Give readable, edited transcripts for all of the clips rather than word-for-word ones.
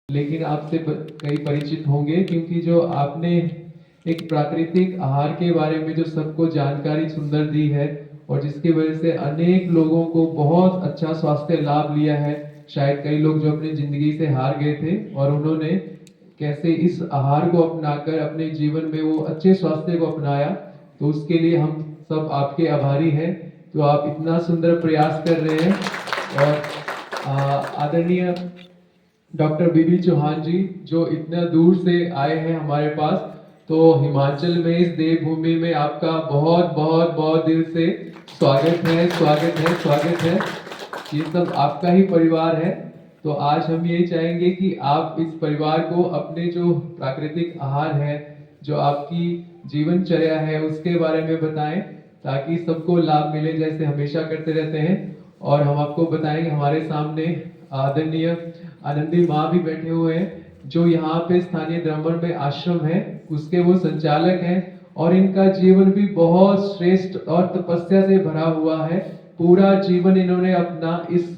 लेकिन आपसे कई परिचित होंगे, क्योंकि जो आपने एक प्राकृतिक आहार के बारे में जो सबको जानकारी सुंदर दी है और जिसकी वजह से अनेक लोगों को बहुत अच्छा स्वास्थ्य लाभ लिया है। शायद कई लोग जो अपनी जिंदगी से हार गए थे और उन्होंने कैसे इस आहार को अपनाकर अपने जीवन में वो अच्छे स्वास्थ्य को अपनाया, तो उसके लिए हम सब आपके आभारी हैं। तो आप इतना सुंदर प्रयास कर रहे हैं। और आदरणीय डॉक्टर बीबी चौहान जी, जो इतना दूर से आए हैं हमारे पास, तो हिमाचल में इस देवभूमि में आपका बहुत बहुत बहुत दिल से स्वागत है, स्वागत है, स्वागत है। ये सब आपका ही परिवार है। तो आज हम यही चाहेंगे कि आप इस परिवार को अपने जो प्राकृतिक आहार है, जो आपकी जीवनचर्या है, उसके बारे में बताएं, ताकि सबको लाभ मिले जैसे हमेशा करते रहते हैं। और हम आपको बताएंगे, हमारे सामने आदरणीय आनंदी माँ भी बैठे हुए हैं, जो यहाँ पे स्थानीय ब्राह्मण में आश्रम है, उसके वो संचालक हैं। और इनका जीवन भी बहुत श्रेष्ठ और तपस्या से भरा हुआ है। पूरा जीवन इन्होंने अपना इस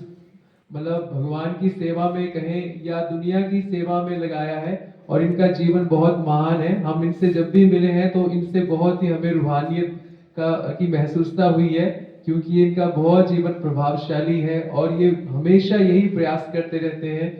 मतलब भगवान की सेवा में कहें या दुनिया की सेवा में लगाया है। और इनका जीवन बहुत महान है। हम इनसे जब भी मिले हैं तो इनसे बहुत ही हमें रूहानियत की महसूसता हुई है, क्योंकि इनका बहुत जीवन प्रभावशाली है। और ये हमेशा यही प्रयास करते रहते हैं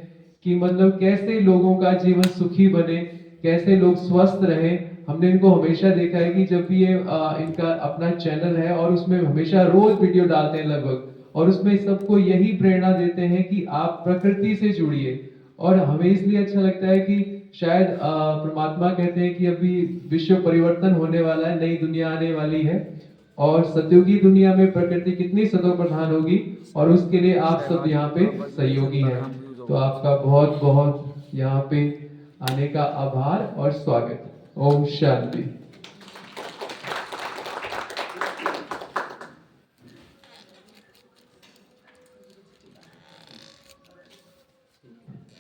कि मतलब कैसे लोगों का जीवन सुखी बने, कैसे लोग स्वस्थ रहे। हमने इनको हमेशा देखा है कि जब भी ये इनका अपना चैनल है और उसमें हमेशा रोज वीडियो डालते हैं लगभग, और उसमें सबको यही प्रेरणा देते हैं कि आप प्रकृति से जुड़िए। और हमें इसलिए अच्छा लगता है कि शायद परमात्मा कहते हैं कि अभी विश्व परिवर्तन होने वाला है, नई दुनिया आने वाली है। और सतयुगी दुनिया में प्रकृति कितनी सतो प्रधान होगी, और उसके लिए आप सब यहाँ पे सहयोगी हैं। तो आपका बहुत बहुत यहाँ पे आने का आभार और स्वागत। ओम शांति।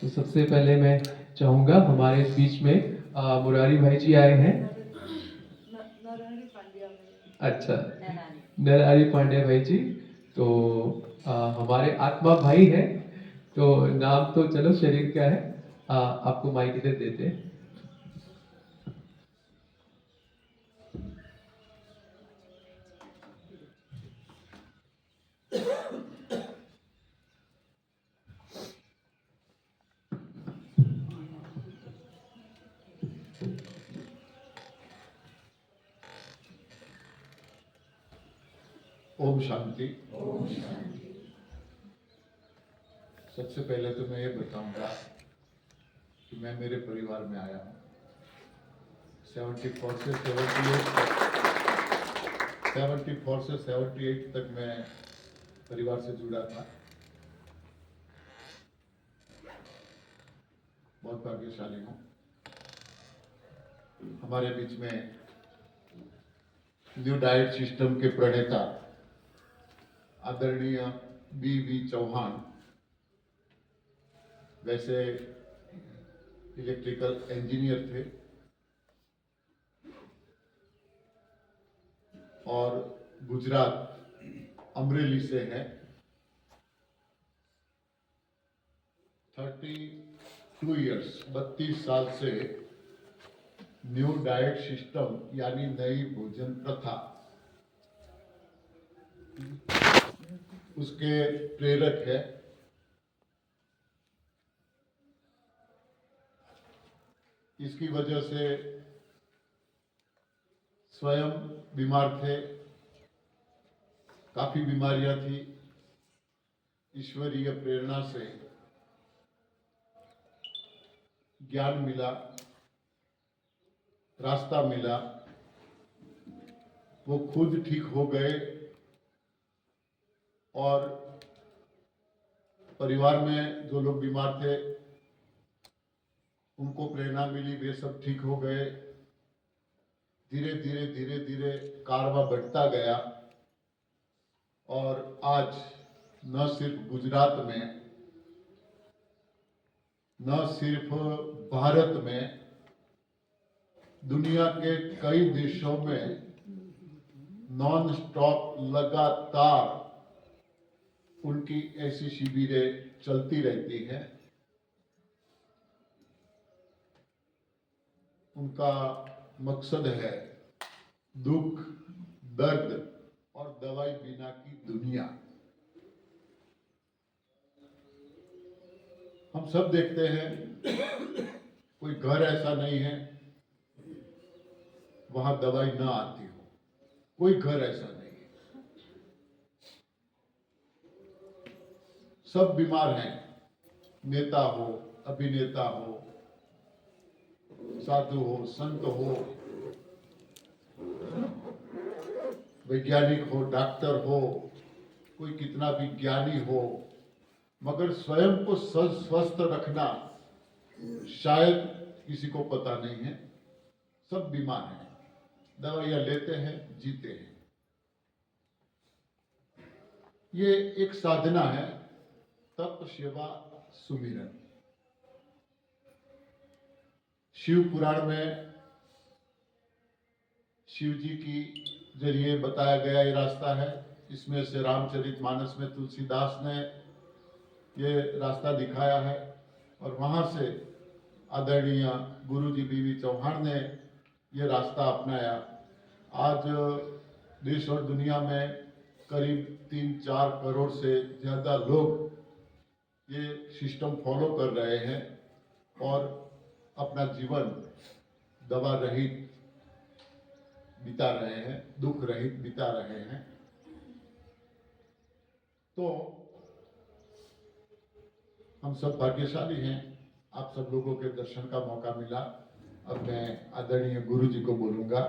तो सबसे पहले मैं चाहूंगा, हमारे बीच में मुरारी भाई जी आए हैं। अच्छा, नरहरि पांड्या भाई जी। तो हमारे आत्मा भाई हैं। तो नाम तो चलो शरीर का है। आपको माइक इधर देते हैं। ओम शांति। सबसे पहले तो मैं ये बताऊंगा कि मैं मेरे परिवार में आया हूँ 74 से 78 तक मैं परिवार से जुड़ा था। बहुत भाग्यशाली हूँ। हमारे बीच में न्यू डाइट सिस्टम के प्रणेता आदरणीय बी चौहान, वैसे इलेक्ट्रिकल इंजीनियर थे और गुजरात अमरेली से हैं। 32 साल से न्यू डाइट सिस्टम यानी नई भोजन प्रथा, उसके प्रेरक है। इसकी वजह से स्वयं बीमार थे, काफी बीमारियां थी। ईश्वरीय प्रेरणा से ज्ञान मिला, रास्ता मिला, वो खुद ठीक हो गए और परिवार में जो लोग बीमार थे उनको प्रेरणा मिली, वे सब ठीक हो गए। धीरे धीरे धीरे धीरे कारवां बढ़ता गया और आज न सिर्फ गुजरात में, न सिर्फ भारत में, दुनिया के कई देशों में नॉन स्टॉप लगातार उनकी ऐसी शिविरें चलती रहती हैं। उनका मकसद है दुख, दर्द और दवाई बिना की दुनिया। हम सब देखते हैं कोई घर ऐसा नहीं है वहां दवाई ना आती हो, कोई घर ऐसा नहीं है। सब बीमार हैं, नेता हो, अभिनेता हो, साधु हो, संत हो, वैज्ञानिक हो, डॉक्टर हो, कोई कितना भी ज्ञानी हो, मगर स्वयं को स्वस्थ रखना शायद किसी को पता नहीं है। सब बीमार हैं, दवाइयां लेते हैं, जीते हैं। ये एक साधना है, तप, सेवा, सुमिरन। शिव पुराण में शिव जी की जरिए बताया गया ये रास्ता है। इसमें से रामचरितमानस में तुलसीदास ने ये रास्ता दिखाया है और वहां से आदरणीय गुरु जी बीवी चौहान ने ये रास्ता अपनाया। आज देश और दुनिया में करीब 3-4 करोड़ से ज़्यादा लोग ये सिस्टम फॉलो कर रहे हैं और अपना जीवन दवा रहित बिता रहे हैं, दुख रहित बिता रहे हैं। तो हम सब भाग्यशाली हैं, आप सब लोगों के दर्शन का मौका मिला। अब मैं आदरणीय गुरु जी को बोलूंगा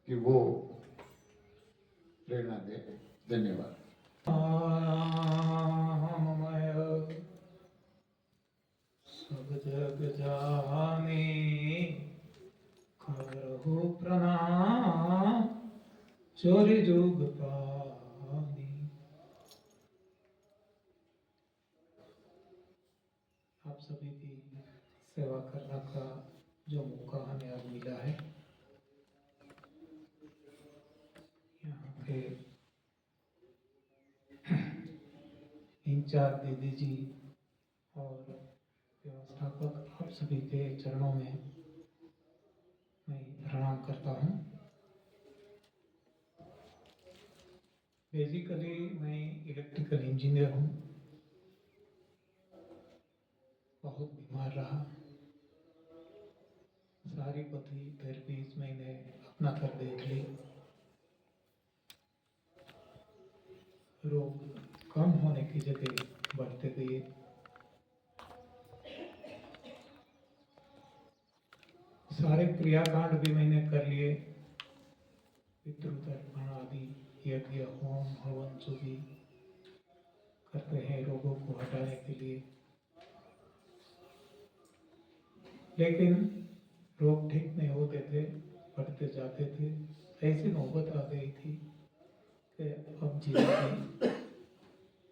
कि वो प्रेरणा दे। धन्यवाद। नाममय सब जग जाने करहु प्रणाम चोरी जुग पानी। आप सभी की सेवा करने का जो मौका हमें आज मिला है, यहाँ के इंचार्ज दीदी जी और व्यवस्थापक आप सभी के चरणों में मैं प्रणाम करता हूँ। बेसिकली मैं इलेक्ट्रिकल इंजीनियर हूँ। बहुत बीमार रहा, सारी पथी थेरेपीज मैंने अपना कर देख ली। रोग कम होने की जगह बढ़ते गए। सारे क्रियाकांड भी मैंने कर लिए, पितृतर्पण आदि यज्ञ, होम, हवन जो भी करते हैं रोगों को हटाने के लिए, लेकिन रोग ठीक नहीं होते थे, बढ़ते जाते थे। ऐसी नौबत आ गई थी कि अब जीना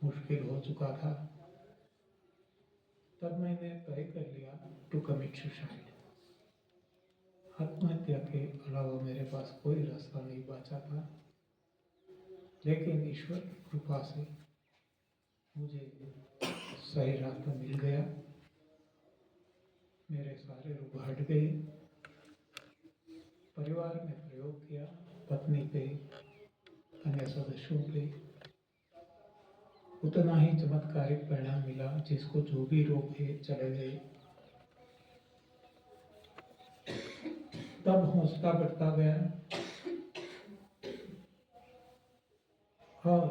मुश्किल हो चुका था। तब मैंने तय कर लिया टू कमिट सुसाइड। आत्महत्या के अलावा मेरे पास कोई रास्ता नहीं बचा था, लेकिन ईश्वर की कृपा से मुझे सही रास्ता मिल गया। मेरे सारे रोग हट गए। परिवार में प्रयोग किया, पत्नी पे, अन्य सदस्यों पे, उतना ही चमत्कारिक परिणाम मिला। जिसको जो भी रोग थे चले गए। तब हौसला बढ़ता गया और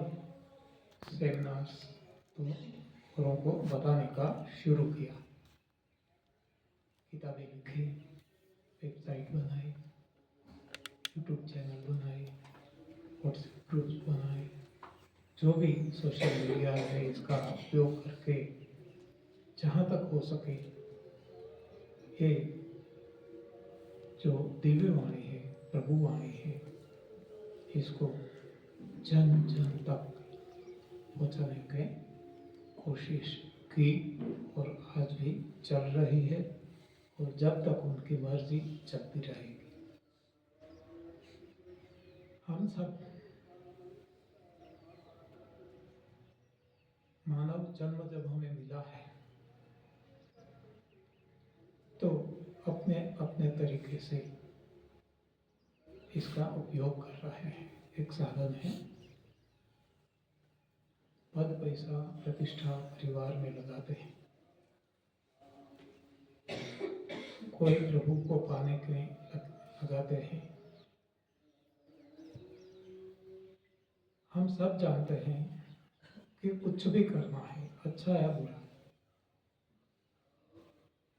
सेमिनार्स लोगों को बताने का शुरू किया। किताबें लिखी, वेबसाइट बनाई, यूट्यूब चैनल बनाए, व्हाट्सएप ग्रुप्स बनाए। जो भी सोशल मीडिया है इसका उपयोग करके जहाँ तक हो सके ये जो दिव्य वाणी है, प्रभु वाणी है, इसको जन जन तक पहुँचाने की कोशिश की और आज भी चल रही है और जब तक उनकी मर्जी चलती रहेगी। हम सब मानव जन्म जब हमें मिला है तो अपने अपने तरीके तरीके से इसका उपयोग कर रहे हैं। एक साधन है, पद पैसा प्रतिष्ठा परिवार में लगाते हैं, कोई प्रभु को पाने के लिए लगाते हैं। हम सब जानते हैं कि कुछ भी करना है, अच्छा या बुरा,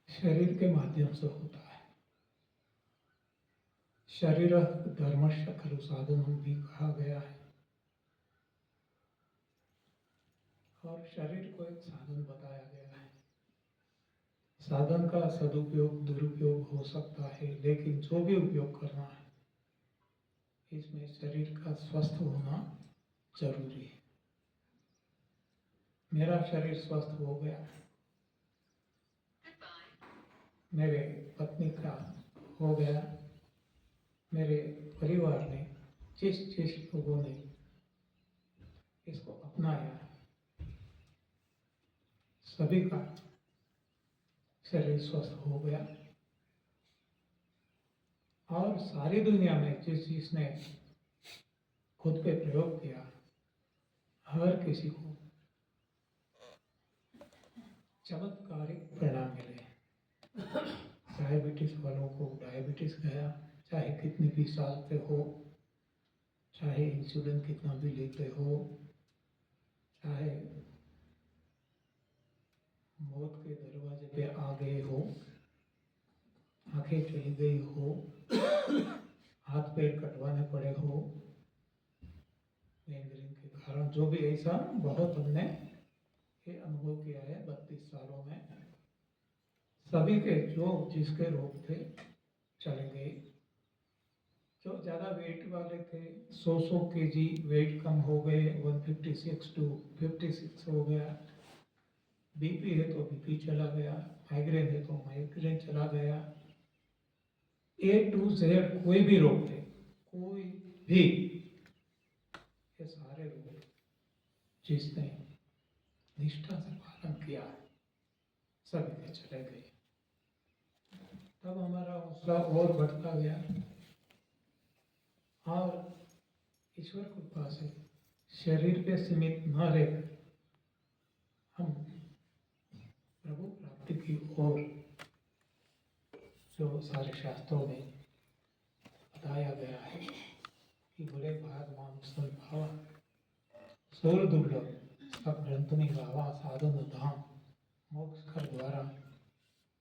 शरीर के माध्यम से होता है। शरीर धर्मस्य खलु साधनम भी कहा गया है, और शरीर को एक साधन बताया गया है। साधन का सदुपयोग दुरुपयोग हो सकता है, लेकिन जो भी उपयोग करना है इसमें शरीर का स्वस्थ होना जरूरी है। मेरा शरीर स्वस्थ हो गया, मेरे पत्नी का हो गया, मेरे परिवार ने जिस लोगों ने इसको अपनाया, सभी का शरीर स्वस्थ हो गया। और सारी दुनिया में जिसने खुद पे प्रयोग किया, हर किसी को चमत्कारिक परिणाम मिले। डायबिटीज वालों को डायबिटीज गया, चाहे कितनी भी साल पे हो, चाहे इंसुलिन कितना भी लेते हो, चाहे मौत के दरवाजे पे आ गए हो, आंखें चली गई हो, हाथ पैर कटवाने पड़े हो गैंग्रीन के कारण, जो भी ऐसा बहुत हमने ये अनुभव किया है 32 सालों में। सभी के जो जिसके रोग थे चले गए। जो ज़्यादा वेट वाले थे, 100 kg वेट कम हो गए, 156 to 56 हो गया। बीपी है तो बीपी चला गया, माइग्रेन है तो माइग्रेन चला गया। A to Z कोई भी रोग थे, कोई भी, ये सारे रोग जिसने निष्ठा से पालन किया सभी के चले गए। तब हमारा हौसला और बढ़ता गया, और ईश्वर कृपा से शरीर पे सीमित न रहकर हम प्रभु प्राप्ति की ओर, जो सारे शास्त्रों में बताया गया है कि बड़े भाग मानुष भावा सोर दुर्लभ सब ग्रंथ में गावा साधन धाम मोक्ष कर द्वारा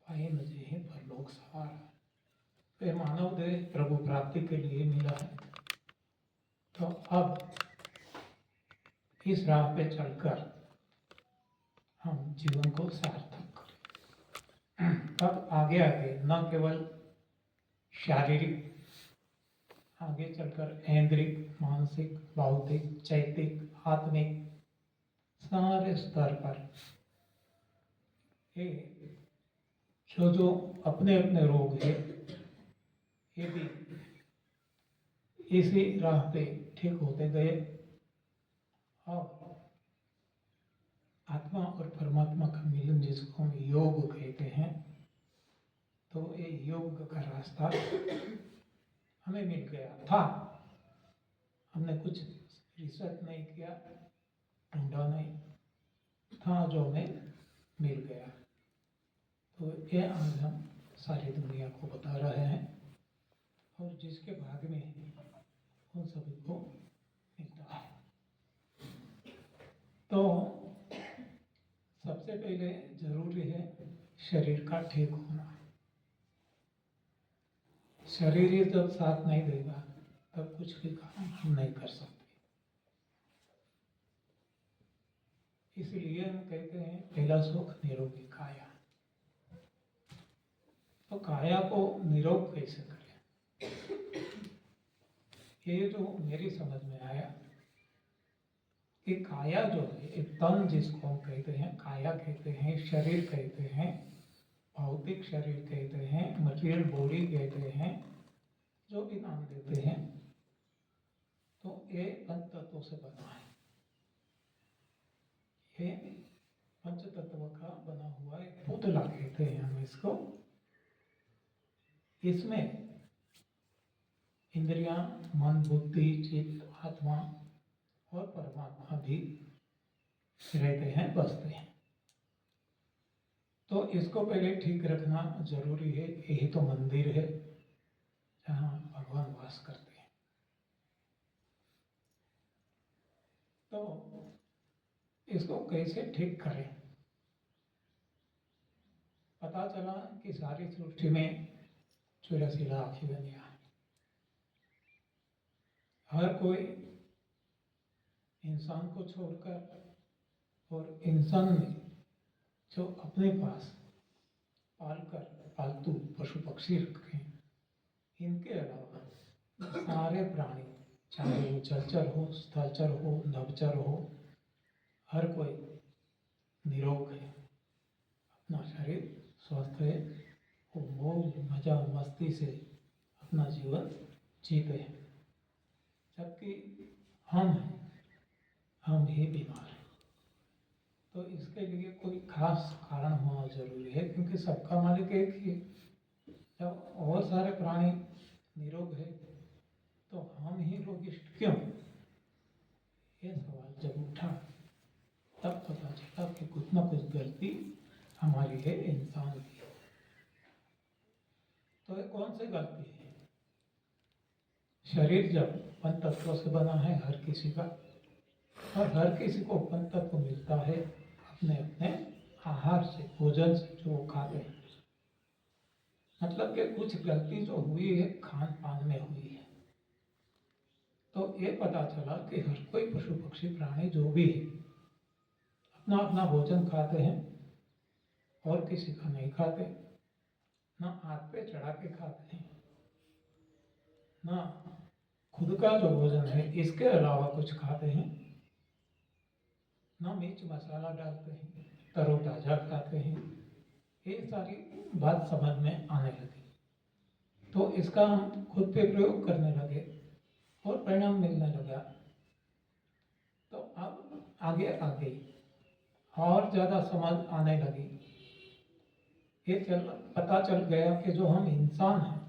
पाए न जे पर लोक सवार। तो मानव देह प्रभु प्राप्ति के लिए मिला है, तो अब इस राह पे चलकर हम जीवन को सार्थक करें। तब आगे आगे न केवल शारीरिक, आगे चलकर ऐन्द्रिक, मानसिक, भौतिक, चैतिक, आत्मिक सारे स्तर पर ये जो अपने अपने रोग है, ये भी इसी राह पे ठीक होते गए, और आत्मा और परमात्मा का मिलन जिसको हम योग कहते हैं, तो ये योग का रास्ता हमें मिल गया था। हमने कुछ रिसर्च नहीं किया, ढूंढा नहीं, था जो हमें मिल गया। तो ये आज हम सारी दुनिया को बता रहे हैं, और जिसके भाग में है उन सभी को मिलता है। तो सबसे पहले जरूरी है शरीर का ठीक होना। शरीर ही जब साथ नहीं देगा तब कुछ भी काम हम नहीं कर सकते। इसलिए हम कहते हैं पहला सुख निरोगी काया। तो काया को निरोग कैसे करें, ये जो मेरी समझ में आया कि काया जो है, एक तन जिसको हम कहते हैं, काया कहते हैं, शरीर कहते हैं, भौतिक शरीर कहते हैं, मटेरियल बॉडी कहते हैं, जो भी नाम देते हैं, तो ये पंच तत्वों से बना है। ये पंच तत्व का बना हुआ एक पुतला कहते हैं हम इसको। इसमें इंद्रियां, मन, बुद्धि, चित्त, आत्मा और परमात्मा भी रहते हैं, बसते हैं। तो इसको पहले ठीक रखना जरूरी है। यही तो मंदिर है जहाँ भगवान वास करते हैं। तो इसको कैसे ठीक करें? पता चला कि सारी सृष्टि में 84 लाख योनियां हैं। हर कोई इंसान को छोड़कर, और इंसान ने जो अपने पास पालकर पालतू पशु पक्षी रखे हैं, इनके अलावा सारे प्राणी, चाहे वो जलचर हो, स्थलचर हो, नभचर हो, हर कोई निरोग है, अपना शरीर स्वस्थ है, वो मौज मजा मस्ती से अपना जीवन जीते हैं। जबकि हम ही बीमार हैं। तो इसके लिए कोई खास कारण होना जरूरी है, क्योंकि सबका मालिक एक ही है। जब और सारे प्राणी निरोग है तो हम ही रोगिष्ट क्यों? ये सवाल जब उठा तब पता चला कि कुछ ना कुछ गलती हमारी है, इंसान की है। तो ये कौन सी गलती है? शरीर जब पंचतत्वों से बना है हर किसी का, और हर किसी को पंचतत्व मिलता है अपने अपने आहार से, भोजन से, जो वो खाते हैं। मतलब कि कुछ गलती जो हुई है खान पान में हुई है। तो ये पता चला कि हर कोई पशु पक्षी प्राणी जो भी है अपना अपना भोजन खाते हैं, और किसी का नहीं खाते। ना आग पे चढ़ा के खाते हैं, ना खुद का जो भोजन है इसके अलावा कुछ खाते हैं, ना मिर्च मसाला डालते हैं, तरोताजा खाते हैं। ये सारी बात समझ में आने लगी, तो इसका हम खुद पे प्रयोग करने लगे और परिणाम मिलने लगा। तो अब आगे आगे और ज़्यादा समझ आने लगी। ये पता चल गया कि जो हम इंसान हैं,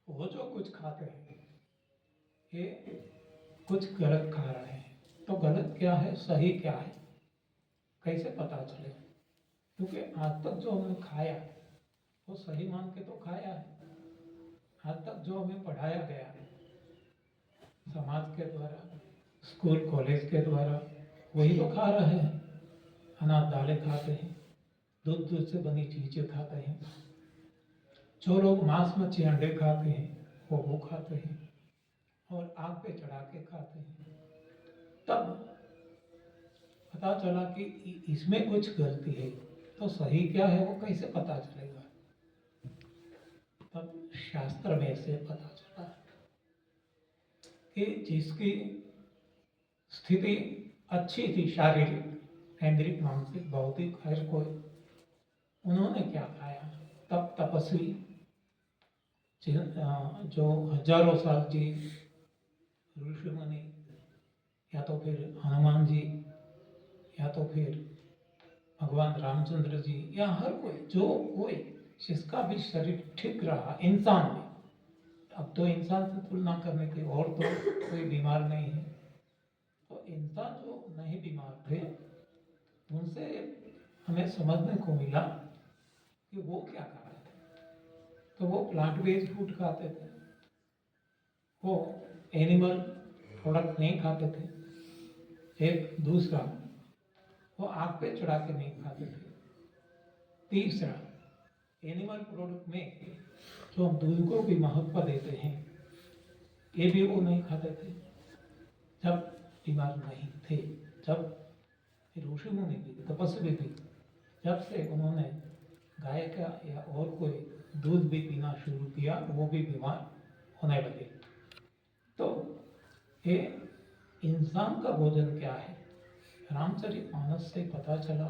वो जो कुछ खाते हैं ये कुछ गलत खा रहे हैं। तो गलत क्या है, सही क्या है, कैसे पता चले? क्योंकि आज तक जो हमने खाया वो सही मान के तो खाया है। आज तक जो हमें पढ़ाया गया है समाज के द्वारा, स्कूल कॉलेज के द्वारा, वही तो खा रहे हैं। अनाज दालें खाते हैं, दूध से बनी चीजें खाते हैं। जो लोग मांस मच्छी अंडे खाते हैं वो खाते हैं, और आग पे चढ़ा के खाते हैं। तब पता चला कि इसमें कुछ गलती है। तो सही क्या है वो कैसे पता चलेगा? तब शास्त्र में से पता चला कि जिसकी स्थिति अच्छी थी, शारीरिक, ऐन्द्रिक, मानसिक, भौतिक, हर कोई, उन्होंने क्या खाया? तब तपस्वी जो हजारों साल जी, ऋषि मुनि, या तो फिर हनुमान जी, या तो फिर भगवान रामचंद्र जी, या हर कोई, जो कोई जिसका भी शरीर ठीक रहा इंसान में। अब तो इंसान से तुलना करने की और तो कोई बीमार नहीं है। तो इंसान जो नहीं बीमार थे उनसे हमें समझने को मिला कि वो क्या कर रहे थे। तो वो प्लांट बेस्ड फूड खाते थे, वो एनिमल प्रोडक्ट नहीं खाते थे। एक दूसरा, वो आग पे चढ़ा के नहीं खाते थे। तीसरा, एनिमल प्रोडक्ट में जो हम दूध को भी महत्व देते हैं, ये भी वो नहीं खाते थे जब बीमार नहीं थे। जब ऋषि मुनि भी, तपस्वी भी, जब से उन्होंने गाय का या और कोई दूध भी पीना शुरू किया, वो भी बीमार होने लगे। तो ये इंसान का भोजन क्या है? रामचरितमानस से पता चला,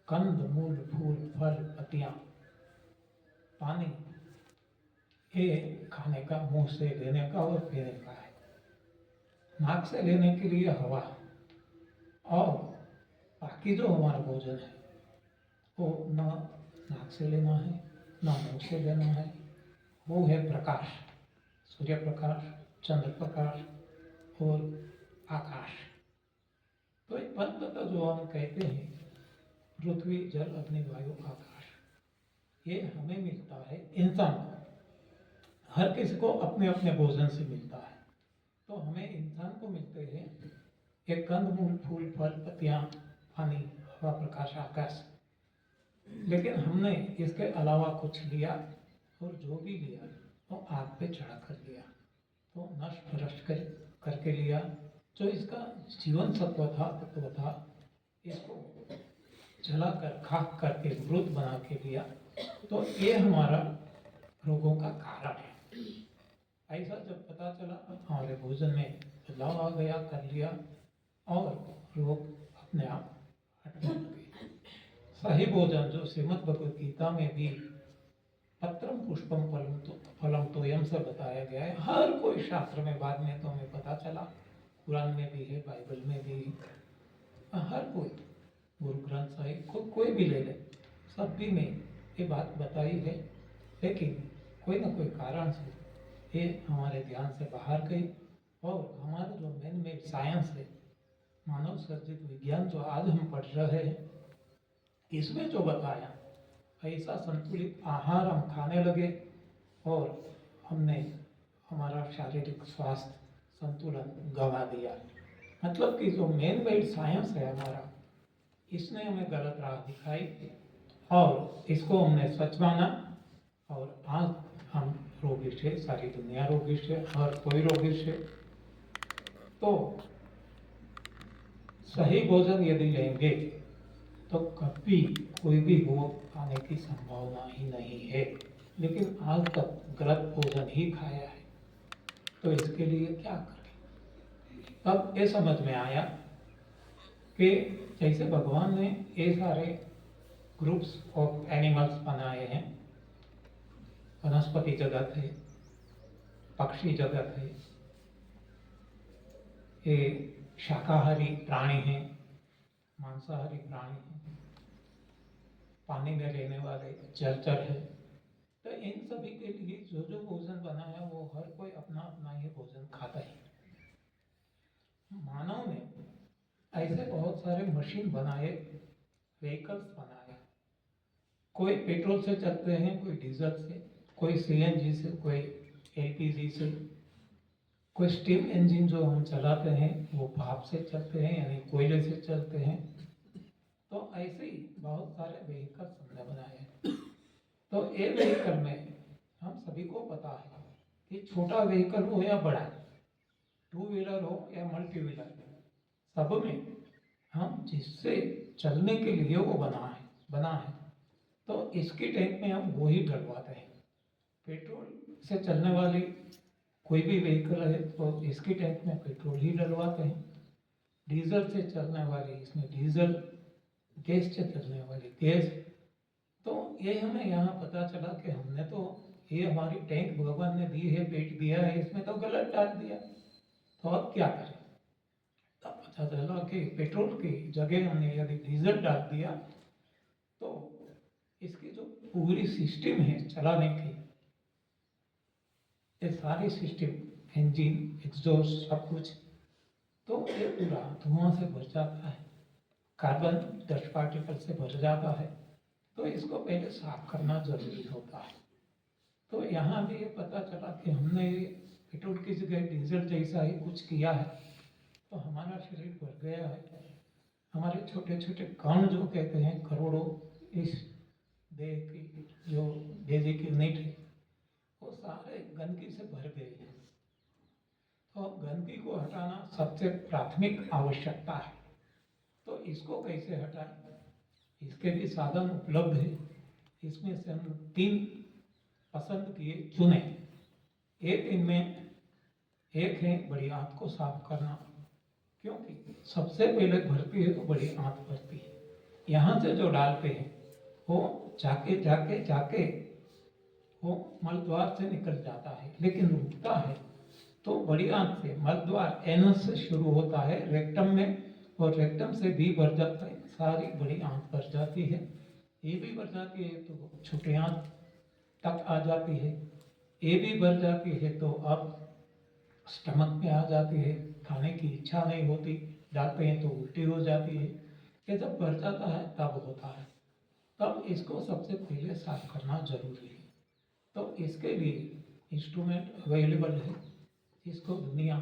कंद मूल फूल फल पत्तियां पानी, ये खाने का, मुंह से लेने का और पीने का है। नाक से लेने के लिए हवा, और बाकी जो हमारा भोजन है वो न नाक से लेना है, न मुंह से लेना है, वो है प्रकाश, सूर्य प्रकाश, चंद्र प्रकाश और आकाश। तो ये पंच तत्व जो हम कहते हैं, पृथ्वी, जल, अग्नि, वायु, आकाश, ये हमें मिलता है इंसान को। हर किसी को अपने अपने भोजन से मिलता है। तो हमें इंसान को मिलते हैं एक कंद मूल, फूल, फल, पत्तियां, पानी, हवा, प्रकाश, आकाश। लेकिन हमने इसके अलावा कुछ लिया, और जो भी लिया वो आग पे चढ़ा कर लिया, तो नष्ट भ्रष्ट करके लिया। जो इसका जीवन सत्व था, तत्व था, इसको जलाकर खाक करके मृत बना के लिया। तो ये हमारा रोगों का कारण है। ऐसा जब पता चला, हमारे भोजन में बदलाव आ गया, कर लिया, और रोग अपने आप हटने लगे। सही भोजन जो श्रीमद् भगवद गीता में भी पत्रम पुष्पम फलम तोयम से बताया गया है, हर कोई शास्त्र में बाद में तो हमें पता चला, कुरान में भी है, बाइबल में भी है, हर कोई, गुरु ग्रंथ साहिब कोई भी ले ले, सब भी में ये बात बताई है। लेकिन कोई ना कोई कारण से ये हमारे ध्यान से बाहर गई, और हमारा जो मैन साइंस है, मानव सर्जित विज्ञान जो आज हम पढ़ रहे हैं, इसमें जो बताया, ऐसा संतुलित आहार हम खाने लगे, और हमने हमारा शारीरिक स्वास्थ्य संतुलन गंवा दिया। मतलब कि जो मेन मेड साइंस है हमारा, इसने हमें गलत राह दिखाई, और इसको हमने सच माना, और आज हम रोगी से, सारी दुनिया रोगी से, हर कोई रोगी से। तो सही भोजन यदि लेंगे तो कभी कोई भी रोग आने की संभावना ही नहीं है। लेकिन आज तक गलत भोजन ही खाया है, तो इसके लिए क्या करें? तब ये समझ में आया कि जैसे भगवान ने ये सारे ग्रुप्स ऑफ एनिमल्स बनाए हैं, वनस्पति जगत है, पक्षी जगत है, ये शाकाहारी प्राणी हैं, मांसाहारी प्राणी हैं, पानी में रहने वाले जलचर है। तो इन सभी के लिए जो जो भोजन बनाया, वो हर कोई अपना अपना ये भोजन खाता है। मानव ने ऐसे बहुत सारे मशीन बनाए, व्हीकल्स बनाए, कोई पेट्रोल से चलते हैं, कोई डीजल से, कोई सीएनजी से, कोई एलपीजी से, कोई स्टीम इंजन जो हम चलाते हैं वो भाप से चलते हैं, यानी कोयले से चलते हैं। तो ऐसे ही बहुत सारे व्हीकल्स हमने बनाए। तो ये व्हीकल में हम सभी को पता है कि छोटा व्हीकल हो या बड़ा, टू व्हीलर हो या मल्टी व्हीलर, सब में हम जिससे चलने के लिए वो बना है, तो इसकी टैंक में हम वो ही डलवाते हैं। पेट्रोल से चलने वाली कोई भी व्हीकल है तो इसकी टैंक में पेट्रोल ही डलवाते हैं। डीजल से चलने वाली इसमें डीजल, गैस से चलने वाली गैस। तो ये हमें यहाँ पता चला कि हमने तो ये हमारी टैंक भगवान ने दी है, पेट दिया है, इसमें तो गलत डाल दिया, तो अब क्या करें? तब पता चला कि पेट्रोल की जगह हमने यदि डीजल डाल दिया तो इसकी जो पूरी सिस्टम है चलाने की, ये सारी सिस्टम, इंजन, एग्जॉस्ट, सब कुछ, तो ये पूरा धुआं से भर जाता है, कार्बन डस्ट पार्टिकल से भर जाता है। तो इसको पहले साफ करना जरूरी होता है। तो यहाँ भी ये पता चला कि हमने पेट्रोल की जगह डीजल जैसा ही कुछ किया है, तो हमारा शरीर भर गया है। हमारे छोटे छोटे कण जो कहते हैं करोड़ों, इस देह की जो बेसिक यूनिट है, वो सारे गंदगी से भर गए हैं। तो गंदगी को हटाना सबसे प्राथमिक आवश्यकता है। तो इसको कैसे हटाएं? इसके भी साधन उपलब्ध है। इसमें से हम 3 पसंद किए, चुने। एक इनमें एक है बड़ी आंत को साफ करना, क्योंकि सबसे पहले भरती है तो बड़ी आंत भरती है। यहाँ से जो डालते हैं वो जाके जाके जाके वो मलद्वार से निकल जाता है, लेकिन रुकता है तो बड़ी आंत से। मलद्वार एनस से शुरू होता है रेक्टम में, और रेक्टम से भी भर जाता है, सारी बड़ी आंत भर जाती है। ये भी भर जाती है तो छोटी आंत तक आ जाती है। ये भी भर जाती है तो अब स्टमक में आ जाती है, खाने की इच्छा नहीं होती, डालते हैं तो उल्टी हो जाती है। ये जब भर जाता है तब होता है, तब इसको सबसे पहले साफ करना जरूरी है। तो इसके लिए इंस्ट्रूमेंट अवेलेबल है, जिसको दुनिया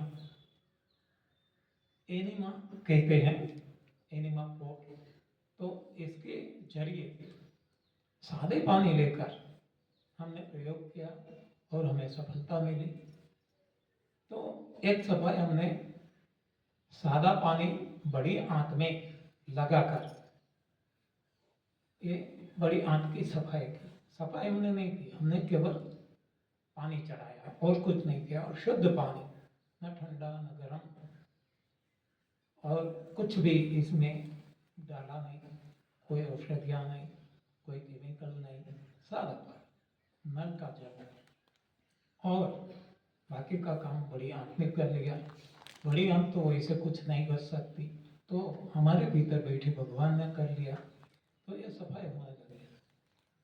एनिमा कहते हैं, एनिमा पोर्ट। तो इसके जरिए सादे पानी लेकर हमने प्रयोग किया और हमें सफलता मिली। तो एक सफाई हमने सादा पानी बड़ी आंत में लगाकर, ये बड़ी आंत की सफाई की। सफाई हमने नहीं की, हमने केवल पानी चढ़ाया और कुछ नहीं किया, और शुद्ध पानी, न ठंडा न गर्म, और कुछ भी इसमें डाला नहीं, कोई औषधियाँ नहीं, कोई केमिकल नहीं, सादा पानी, नल का जल। और बाकी का काम बड़ी आंख ने कर लिया। बड़ी आंख तो वैसे कुछ नहीं कर सकती, तो हमारे भीतर बैठे भगवान ने कर लिया, तो ये सफाई होने लगी।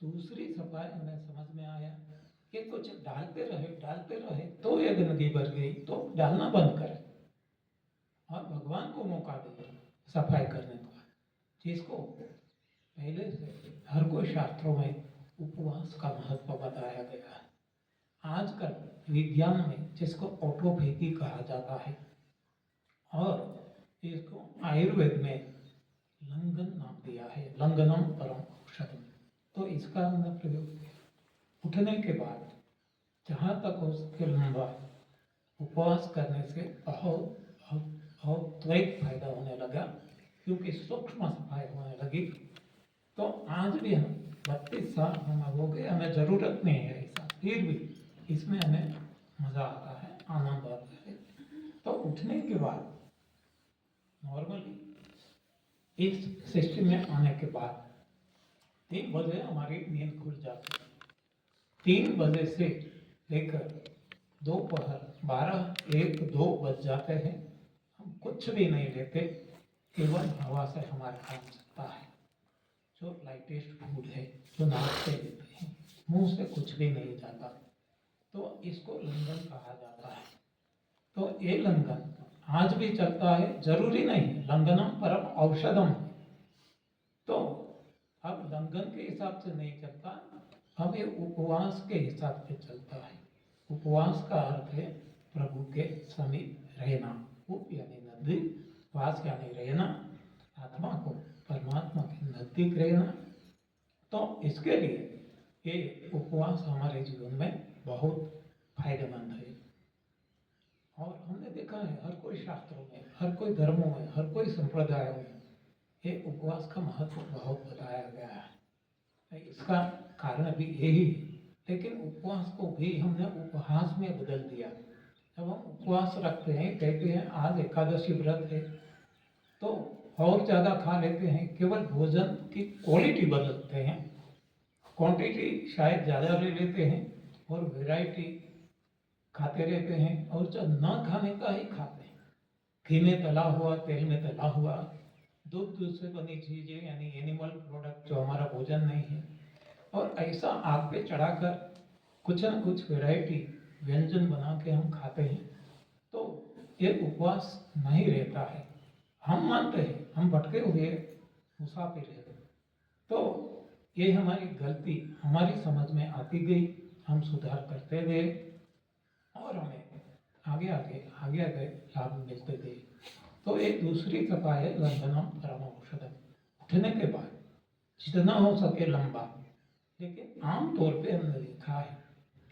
दूसरी सफाई हमें समझ में आया कि कुछ डालते रहे तो ये गंदगी भर गई, तो डालना बंद करें और भगवान को मौका दें सफाई करने का, जिसको पहले से हर कोई शास्त्रों में उपवास का महत्व बताया गया है। आजकल विज्ञान में जिसको ऑटोपैथी कहा जाता है, और इसको आयुर्वेद में लंगन नाम दिया है, लंगनम परम औषधम। तो इसका हमने प्रयोग किया। उठने के बाद जहाँ तक हो सके लंबा उपवास करने से बहुत बहुत बहुत त्वरित फायदा होने लगा, क्योंकि सूक्ष्म सफाई होने लगी। तो आज भी हम 32 साल हमें हो गए, हमें ज़रूरत नहीं है ऐसा, फिर भी इसमें हमें मज़ा आता है, आनंद आता है। तो उठने के बाद नॉर्मली इस सिस्टम में आने के बाद 3 बजे हमारी नींद खुल जाती है। 3 बजे से लेकर दोपहर 12-1-2 बज जाते हैं, हम कुछ भी नहीं लेते, केवल हवा से हमारा काम चलता है। जो लाइटेस्ट फूड है, जो नाश्ते लेते हैं, मुंह से कुछ भी नहीं जाता, तो इसको लंगन कहा जाता है। तो ये लंगन आज भी चलता है, जरूरी नहीं, लंगनम परम औषधम। तो अब लंगन के हिसाब से नहीं चलता, अब ये उपवास के हिसाब से चलता है। उपवास का अर्थ है प्रभु के समीप रहना, उप यानी नजदीक, वास यानी रहना, आत्मा को परमात्मा के नजदीक रहना। तो इसके लिए ये उपवास हमारे जीवन में बहुत फायदेमंद है। और हमने देखा है हर कोई शास्त्रों में, हर कोई धर्मों में, हर कोई संप्रदायों में ये उपवास का महत्व बहुत बताया गया है। इसका कारण भी यही है, लेकिन उपवास को भी हमने उपहास में बदल दिया। जब हम उपवास रखते हैं, कहते हैं आज एकादशी व्रत है, तो और ज़्यादा खा लेते हैं, केवल भोजन की क्वालिटी बदलते हैं, क्वांटिटी शायद ज़्यादा ले लेते हैं और वैरायटी खाते रहते हैं, और जो न खाने का ही खाते हैं। घी में तला हुआ, तेल में तला हुआ, दूध से बनी चीज़ें यानी एनिमल प्रोडक्ट जो हमारा भोजन नहीं है, और ऐसा आग पे चढ़ाकर कुछ न कुछ वैरायटी व्यंजन बना के हम खाते हैं, तो ये उपवास नहीं रहता है। हम मानते हैं हम भटके हुए मुसाफिर हैं, तो ये हमारी गलती हमारी समझ में आती गई, हम सुधार करते गए और हमें आगे आगे लाभ मिलते गए। तो एक दूसरी सफा है लंघनम परम औषधम। उठने के बाद जितना हो सके लंबा, लेकिन आमतौर पे हमने देखा है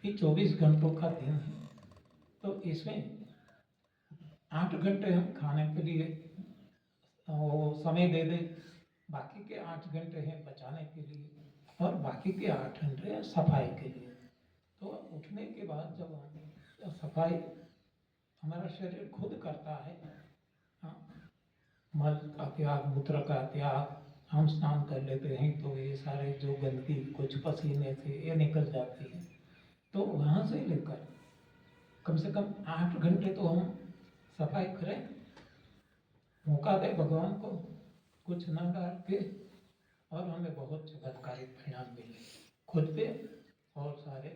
कि 24 घंटों का दिन है, तो इसमें 8 घंटे हम खाने के लिए वो समय दे दें, बाकी के 8 घंटे हैं बचाने के लिए, और बाकी के 8 घंटे हैं सफाई के लिए। तो उठने के बाद जब हम सफाई हमारा शरीर खुद करता है, हाँ, मल का त्याग, मूत्र का त्याग, हम स्नान कर लेते हैं तो ये सारे जो गंदगी कुछ पसीने से ये निकल जाती है। तो वहाँ से लेकर कम से कम 8 घंटे तो हम सफाई करें, मौका दे भगवान को, कुछ न डाल के, और हमें बहुत चमत्कारी परिणाम मिले खुद पे और सारे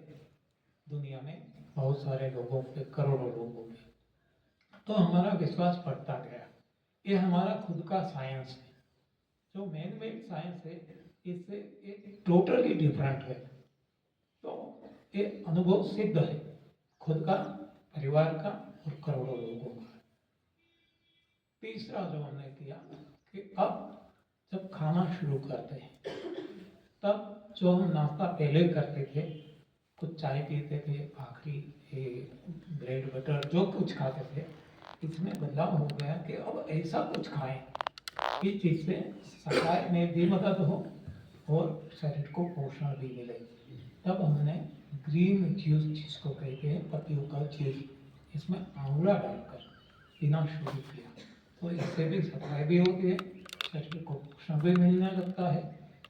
दुनिया में बहुत सारे लोगों पे, करोड़ों लोगों पे, तो हमारा विश्वास बढ़ता गया। ये हमारा खुद का साइंस है। जो मैन मेड साइंस है इससे एक टोटली डिफरेंट है। तो ये अनुभव सिद्ध है, खुद का, परिवार का और करोड़ों लोगों का। तीसरा जो हमने किया कि अब जब खाना शुरू करते हैं तब जो हम नाश्ता पहले करते थे, कुछ चाय पीते थे, आखिरी ब्रेड बटर जो कुछ खाते थे, इसमें बदलाव हो गया कि अब ऐसा कुछ खाएं कि जिससे सफाई में भी मदद हो और शरीर को पोषण भी मिले। तब हमने ग्रीन जूस, जिसको कहते हैं पत्तियों का जूस, इसमें आंवला डालकर पीना शुरू किया। तो इससे भी सफाई भी होती है, शरीर को पोषण भी मिलने लगता है।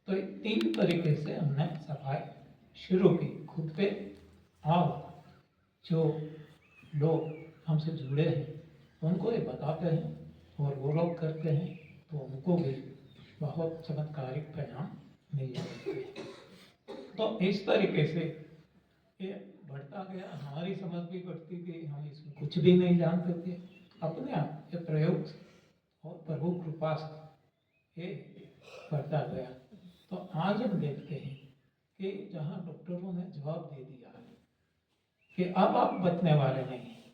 तो ये 3 तरीके से हमने सफाई शुरू की खुद पे। और जो लोग हमसे जुड़े हैं उनको ये बताते हैं और वो लोग करते हैं, तो उनको भी बहुत चमत्कारिक परिणाम मिल जाते हैं। तो इस तरीके से ये बढ़ता गया, हमारी समझ भी बढ़ती गई, हम इसमें कुछ भी नहीं जानते थे। अपने आप ये प्रयोग और प्रभु कृपा से ये बढ़ता गया। तो आज हम देखते हैं कि जहाँ डॉक्टरों ने जवाब दे दिया कि अब आप बचने वाले नहीं हैं,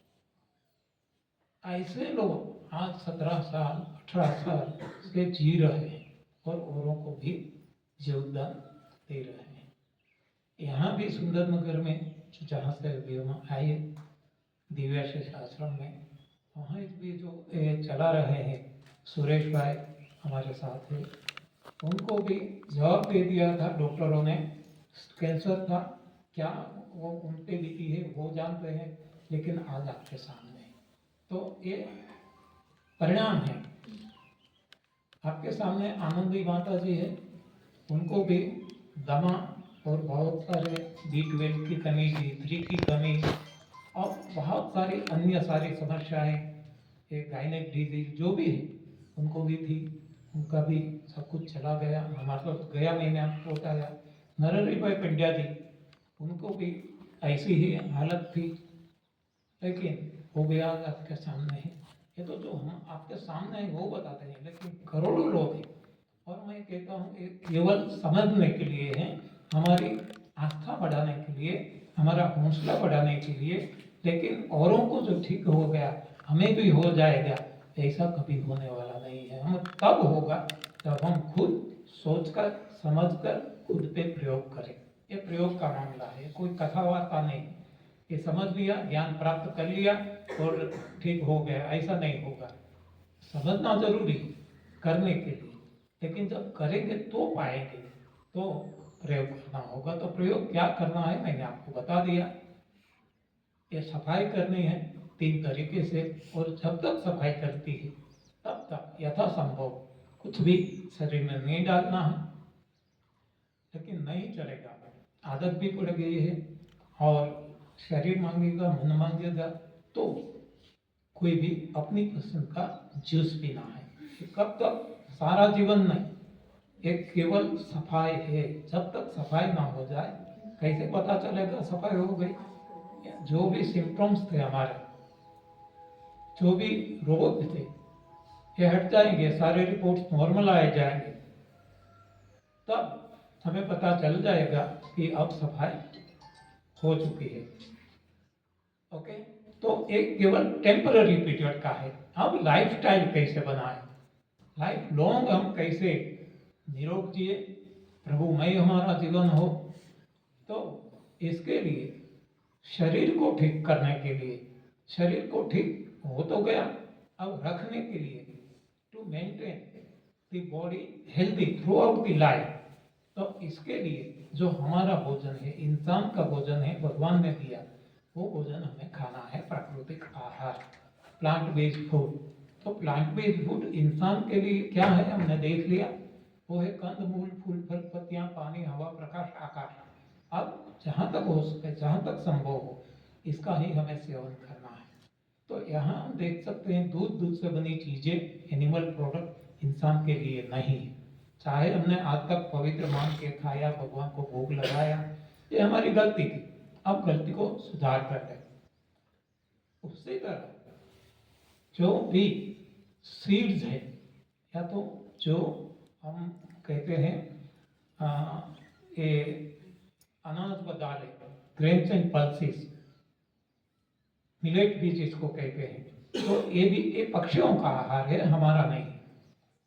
ऐसे लोग आज 17 साल 18 साल से जी रहे हैं और औरों को भी जीवदान दे रहे हैं। यहाँ भी सुंदरनगर में, जहाँ से अभी हम आए दिव्याशीष आश्रम में, वहाँ भी जो चला रहे हैं सुरेश भाई हमारे साथ हैं, उनको भी जवाब दे दिया था डॉक्टरों ने। कैंसर था क्या वो उनके लिखी है वो जानते हैं, लेकिन आज आपके सामने है। तो ये परिणाम है। आपके सामने आनंदी माता जी है, उनको भी दमा और बहुत सारे B12 की कमी, D3 की कमी और बहुत सारी अन्य सारी समस्याएं, ये गायनेक डिजीज जो भी है उनको भी थी। उनका भी सब कुछ चला गया। हमारे तो गया महीने आपको बताया नरहरि भाई पंड्या जी, उनको भी ऐसी ही हालत थी, लेकिन हो गया आपके सामने है। ये तो जो हम आपके सामने है वो बताते हैं, लेकिन करोड़ों लोग हैं। और मैं कहता हूँ ये केवल समझने के लिए है, हमारी आस्था बढ़ाने के लिए, हमारा हौसला बढ़ाने के लिए। लेकिन औरों को जो ठीक हो गया हमें भी हो जाएगा, ऐसा कभी होने वाला नहीं है। हम तब होगा जब हम खुद सोचकर समझकर खुद पे प्रयोग करें। ये प्रयोग का मामला है, कोई कथा वार्ता नहीं। ये समझ लिया, ज्ञान प्राप्त कर लिया और ठीक हो गया, ऐसा नहीं होगा। समझना जरूरी करने के लिए, लेकिन जब करेंगे तो पाएंगे। तो प्रयोग करना होगा। तो प्रयोग क्या करना है मैंने आपको बता दिया। ये सफाई करनी है 3 तरीके से, और जब तक सफाई करती है तब तक यथासंभव कुछ भी शरीर में नहीं डालना है। लेकिन नहीं चलेगा, आदत भी पड़ गई है और शरीर मांगेगा, मन मांगेगा, तो कोई भी अपनी पसंद का जूस पीना है। कब तक? सारा जीवन नहीं, एक केवल सफाई है। जब तक सफाई ना हो जाए, कैसे पता चलेगा सफाई हो गई? जो भी सिम्टम्स थे हमारे, जो भी रोग थे, ये हट जाएंगे, सारे रिपोर्ट्स नॉर्मल आ जाएंगे, तब हमें पता चल जाएगा कि अब सफाई हो चुकी है। ओके, तो एक केवल टेम्पररी पीरियड का है। अब लाइफस्टाइल कैसे बनाए, लाइफ लॉन्ग हम कैसे निरोग जिए, प्रभुमय हमारा जीवन हो। तो इसके लिए शरीर को ठीक करने के लिए, शरीर को ठीक हो तो गया, अब रखने के लिए, to maintain the body healthy throughout the life, तो इसके लिए जो हमारा भोजन है, इंसान का भोजन है, भगवान ने दिया, वो भोजन हमें खाना है, प्राकृतिक आहार, प्लांट बेस्ड फूड। तो प्लांट बेस्ड फूड इंसान के लिए क्या है हमने देख लिया, वो है कंद मूल फूल फल पत्तियां, पानी, हवा, प्रकाश, आकाश। अब जहाँ तक हो सके, जहाँ तक संभव हो, इसका ही हमें सेवन करना है। तो यहाँ हम देख सकते हैं दूध से बनी चीजें, एनिमल प्रोडक्ट इंसान के लिए नहीं है। चाहे हमने आज तक पवित्र मान के खाया, भगवान को भोग लगाया, ये हमारी गलती थी। अब गलती को सुधार कर ले। उसी तरह जो भी सीड्स है, या तो जो हम कहते हैं ये अनाज व दालें, ग्रेन्स एंड पल्सेस, मिलेट बीज इसको कहते हैं, तो ये भी ये पक्षियों का आहार है, हमारा नहीं।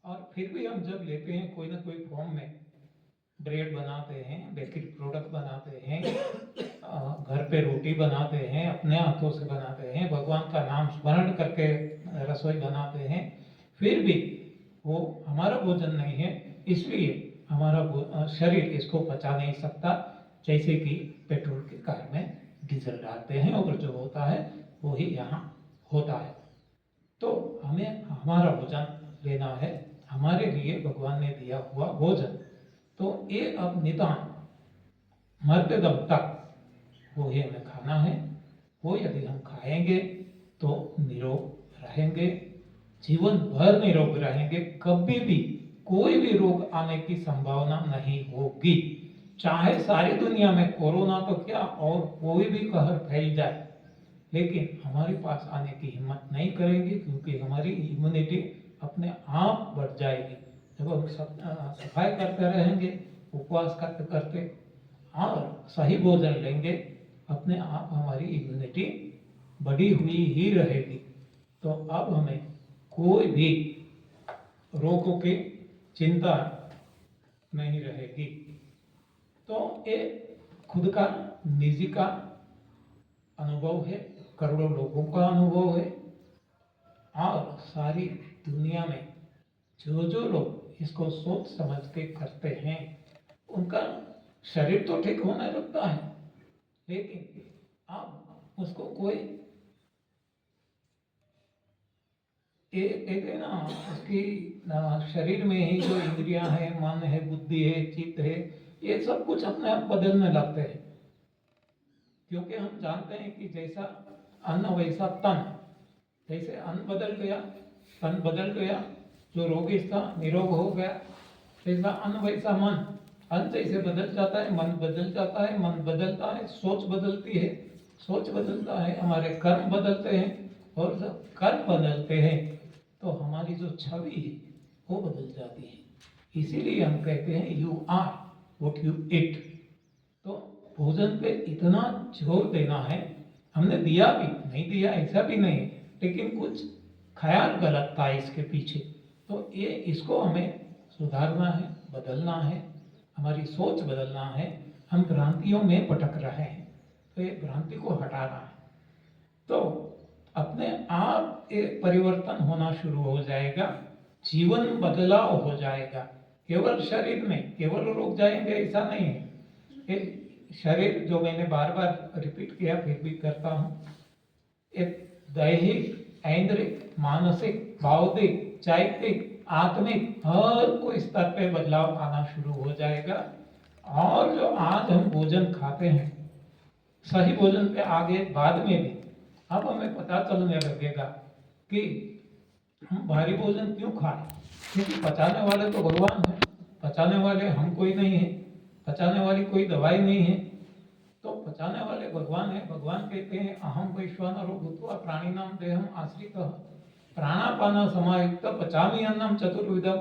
और फिर भी हम जब लेते हैं कोई ना कोई फॉर्म में, ब्रेड बनाते हैं, बेकरी प्रोडक्ट बनाते हैं, घर पे रोटी बनाते हैं, अपने हाथों से बनाते हैं, भगवान का नाम स्मरण करके रसोई बनाते हैं, फिर भी वो हमारा भोजन नहीं है, इसलिए हमारा शरीर इसको पचा नहीं सकता। जैसे कि पेट्रोल की कार में डीजल डालते हैं और जो होता है वो ही यहाँ होता है। तो हमें हमारा भोजन लेना है, हमारे लिए भगवान ने दिया हुआ भोजन, तो ये अब निदान मरते दम तक वो ही हमें खाना है। वो यदि हम खाएंगे तो निरोग रहेंगे, जीवन भर निरोग रहेंगे, कभी भी कोई भी रोग आने की संभावना नहीं होगी। चाहे सारी दुनिया में कोरोना तो क्या और कोई भी कहर फैल जाए, लेकिन हमारे पास आने की हिम्मत नहीं करेंगे, क्योंकि हमारी इम्यूनिटी अपने आप बढ़ जाएगी। जब हम सफाई करते रहेंगे, उपवास करते करते और सही भोजन लेंगे, अपने आप हमारी इम्यूनिटी बढ़ी हुई ही रहेगी। तो अब हमें कोई भी रोगों की चिंता नहीं रहेगी। तो ये खुद का निजी का अनुभव है, करोड़ों लोगों का अनुभव है, और सारी दुनिया में जो लोग इसको सोच समझ के करते हैं, उनका शरीर तो ठीक होने लगता है, लेकिन अब उसको कोई ये कहते हैं ना, उसकी शरीर में ही जो इंद्रियां हैं, मन है, बुद्धि है, चित्त है, ये सब कुछ अपने आप बदलने लगते हैं। क्योंकि हम जानते हैं कि जैसा अन्न वैसा तन, जैसे अन्न बदल गया, तन बदल गया, जो रोगी था निरोग हो गया, जैसा अन्न वैसा मन, अन्न जैसे बदल जाता है, मन बदल जाता है, मन बदलता है, सोच बदलती है, सोच बदलता है, हमारे कर्म बदलते हैं, और जब कर्म बदलते हैं तो हमारी जो छवि है वो बदल जाती है। इसीलिए हम कहते हैं you are what you eat. तो भोजन पे इतना जोर देना है, हमने दिया भी नहीं दिया ऐसा भी नहीं, लेकिन कुछ ख्याल गलत था इसके पीछे, तो ये इसको हमें सुधारना है, बदलना है, हमारी सोच बदलना है। हम भ्रांतियों में भटक रहे हैं, तो ये भ्रांति को हटाना है, तो अपने आप एक परिवर्तन होना शुरू हो जाएगा, जीवन बदलाव हो जाएगा। केवल शरीर में केवल रोग जाएंगे ऐसा नहीं है। ये शरीर, जो मैंने बार बार रिपीट किया फिर भी करता हूँ, एक दैहिक, ऐन्द्रिक, मानसिक, बौद्धिक, चैतिक, आत्मिक हर कोई स्तर पे बदलाव आना शुरू हो जाएगा। और जो आज हम भोजन खाते हैं, सही भोजन पे आगे बाद में भी अब हमें पता चलने लगेगा कि हम भारी भोजन क्यों खाएं, क्योंकि पचाने वाले तो भगवान है, पचाने वाले हम कोई नहीं है, पचाने वाली कोई दवाई नहीं है, तो पचाने वाले भगवान है। भगवान कहते हैं अहम वैश्वानरो भूत्वा प्राणिनाम देहम आश्रितः प्राणापान समायुक्त पचामी अन्नम चतुर्विधम।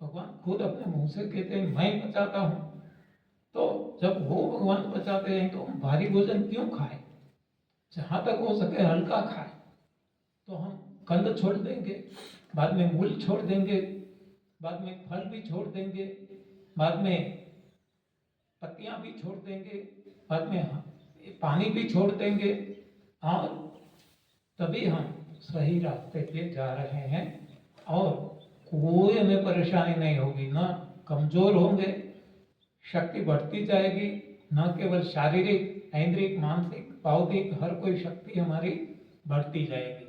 भगवान खुद अपने मुंह से कहते हैं मैं पचाता हूँ। तो जब वो भगवान पचाते हैं तो हम भारी भोजन क्यों खाएं, जहाँ तक हो सके हल्का खाएं। तो हम कंद छोड़ देंगे, बाद में मूल छोड़ देंगे, बाद में फल भी छोड़ देंगे, बाद में पत्तियां भी छोड़ देंगे, बाद में पानी भी छोड़ देंगे, और तभी हम सही रास्ते पे जा रहे हैं, और कोई हमें परेशानी नहीं होगी, ना कमजोर होंगे, शक्ति बढ़ती जाएगी, न केवल शारीरिक, ऐन्द्रिक, मानसिक, बौद्धिक हर कोई शक्ति हमारी बढ़ती जाएगी।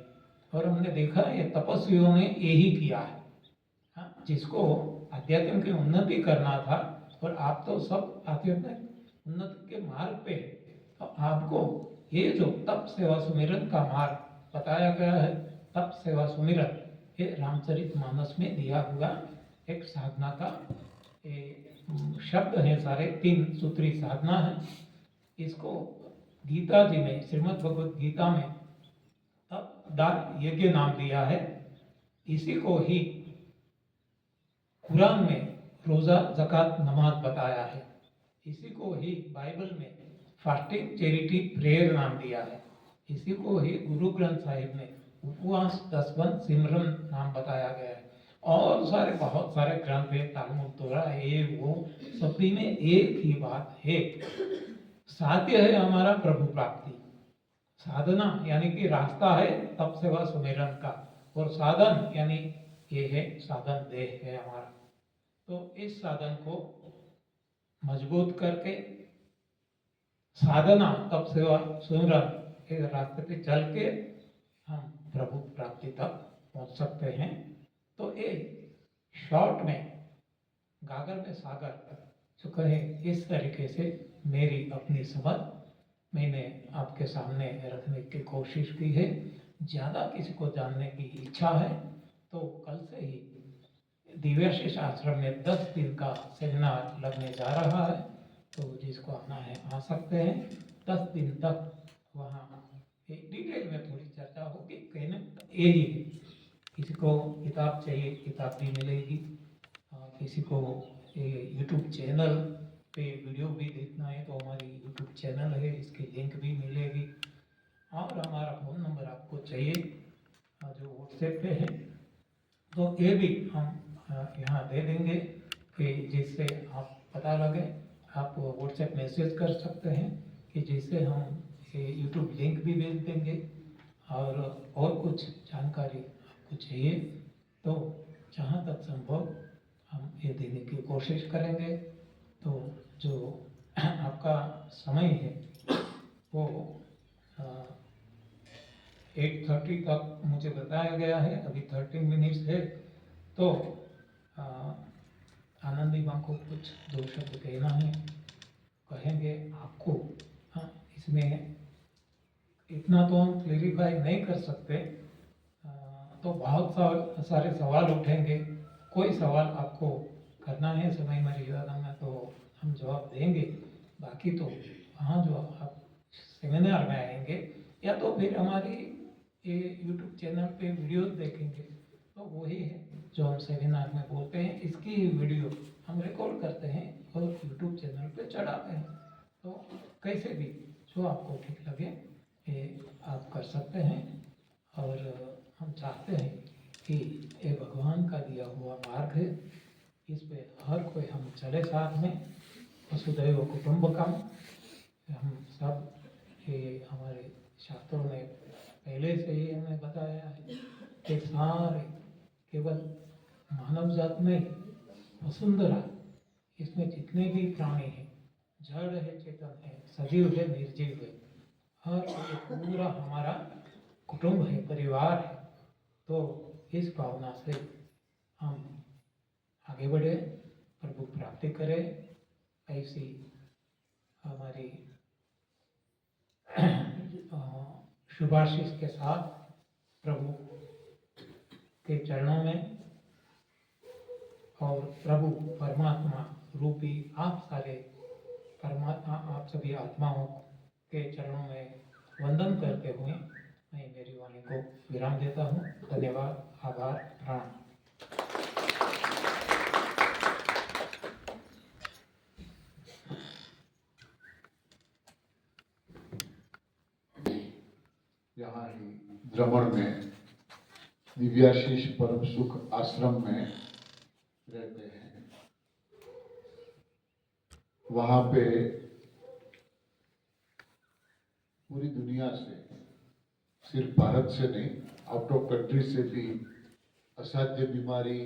और हमने देखा है ये तपस्वियों ने यही किया है। हाँ, जिसको आध्यात्म की उन्नति करना था, और आप तो सब आध्यात्मिक उन्नति के मार्ग पे हैं, तो आपको ये जो तप सेवा सुमिरन का मार्ग बताया गया है, तप सेवा सुमिरन, ये रामचरितमानस में दिया हुआ एक साधना का शब्द है, सारे 3 सूत्री साधना है। इसको गीता जी में, श्रीमद् भगवत गीता में दान यज्ञ नाम दिया है। इसी को ही कुरान में रोजा, ज़कात, नमाज बताया है। इसी को ही बाइबल में फास्टिंग, चैरिटी, प्रेयर नाम दिया है। इसी को ही गुरु ग्रंथ साहिब में उपवास, दसवन, सिमरन नाम बताया गया है। और सारे बहुत सारे ग्रंथ है, तालमुद, तोरा, ये वो, सभी में एक ही बात है। साध्य है हमारा प्रभु प्राप्ति। साधना यानी कि रास्ता है तप सेवा सुमिरन का, और साधन यानी ये है साधन देह है हमारा। तो इस साधन को मजबूत करके साधना, तप सेवा, सुमिरन के रास्ते पे चल के हम प्रभु प्राप्ति तक पहुंच सकते हैं। तो ये शॉर्ट में गागर में सागर जो कहे, इस तरीके से मेरी अपनी समझ मैंने आपके सामने रखने की कोशिश की है। ज़्यादा किसी को जानने की इच्छा है तो कल से ही दिव्याशीष आश्रम में 10 दिन का सेमिनार लगने जा रहा है। तो जिसको आना है आ सकते हैं। 10 दिन तक वहाँ एक डिटेल में थोड़ी चर्चा होगी। कहने यही है, किसी को किताब चाहिए, किताब भी मिलेगी। किसी को यूट्यूब चैनल पे वीडियो भी देखना है तो हमारी यूट्यूब चैनल है, इसकी लिंक भी मिलेगी। और हमारा फ़ोन नंबर आपको चाहिए जो व्हाट्सएप पे है, तो ये भी हम यहाँ दे देंगे कि जिससे आप पता लगे। आप व्हाट्सएप मैसेज कर सकते हैं कि जिससे हम यूट्यूब लिंक भी भेज देंगे। और कुछ जानकारी आपको चाहिए तो जहाँ तक संभव हम ये देने की कोशिश करेंगे। तो जो आपका समय है वो 8:30 तक मुझे बताया गया है, अभी 13 मिनट्स है। तो आनंदी माँ को कुछ 2 शब्द कहना है, कहेंगे आपको। हाँ, इसमें इतना तो हम क्लेरिफाई नहीं कर सकते, तो बहुत सारे सवाल उठेंगे। कोई सवाल आपको करना है समय मर्यादा में तो हम जवाब देंगे। बाकी तो वहाँ जो आप सेमिनार में आएंगे या तो फिर हमारी ये यूट्यूब चैनल पे वीडियोस देखेंगे, तो वही है जो हम सेमिनार में बोलते हैं। इसकी वीडियो हम रिकॉर्ड करते हैं और यूट्यूब चैनल पे चढ़ाते हैं। तो कैसे भी जो आपको ठीक लगे ये आप कर सकते हैं। और हम चाहते हैं कि ये भगवान का दिया हुआ मार्ग है, इस पे हर कोई हम चले साथ में। वसुधैव कुटुंबकम, हम सब ये हमारे शास्त्रों में पहले से ही हमें बताया है कि सारे केवल मानव जात में वसुंधरा, इसमें जितने भी प्राणी हैं, जड़ है, चेतन है, सजीव है, निर्जीव है, हर एक पूरा हमारा कुटुंब है, परिवार है। तो इस भावना से हम आगे बढ़े, प्रभु प्राप्ति करें। ऐसी हमारी शुभाशीष के साथ प्रभु के चरणों में और प्रभु परमात्मा रूपी आप सारे परमात्मा, आप सभी आत्माओं के चरणों में वंदन करते हुए मैं मेरी वाणी को विराम देता हूँ। धन्यवाद, आभार, प्रणाम। यहाँ ही द्रमण में दिव्याशीष परम सुख आश्रम में रहते हैं। वहाँ पे पूरी दुनिया से, सिर्फ भारत से नहीं, आउट ऑफ कंट्री से भी असाध्य बीमारी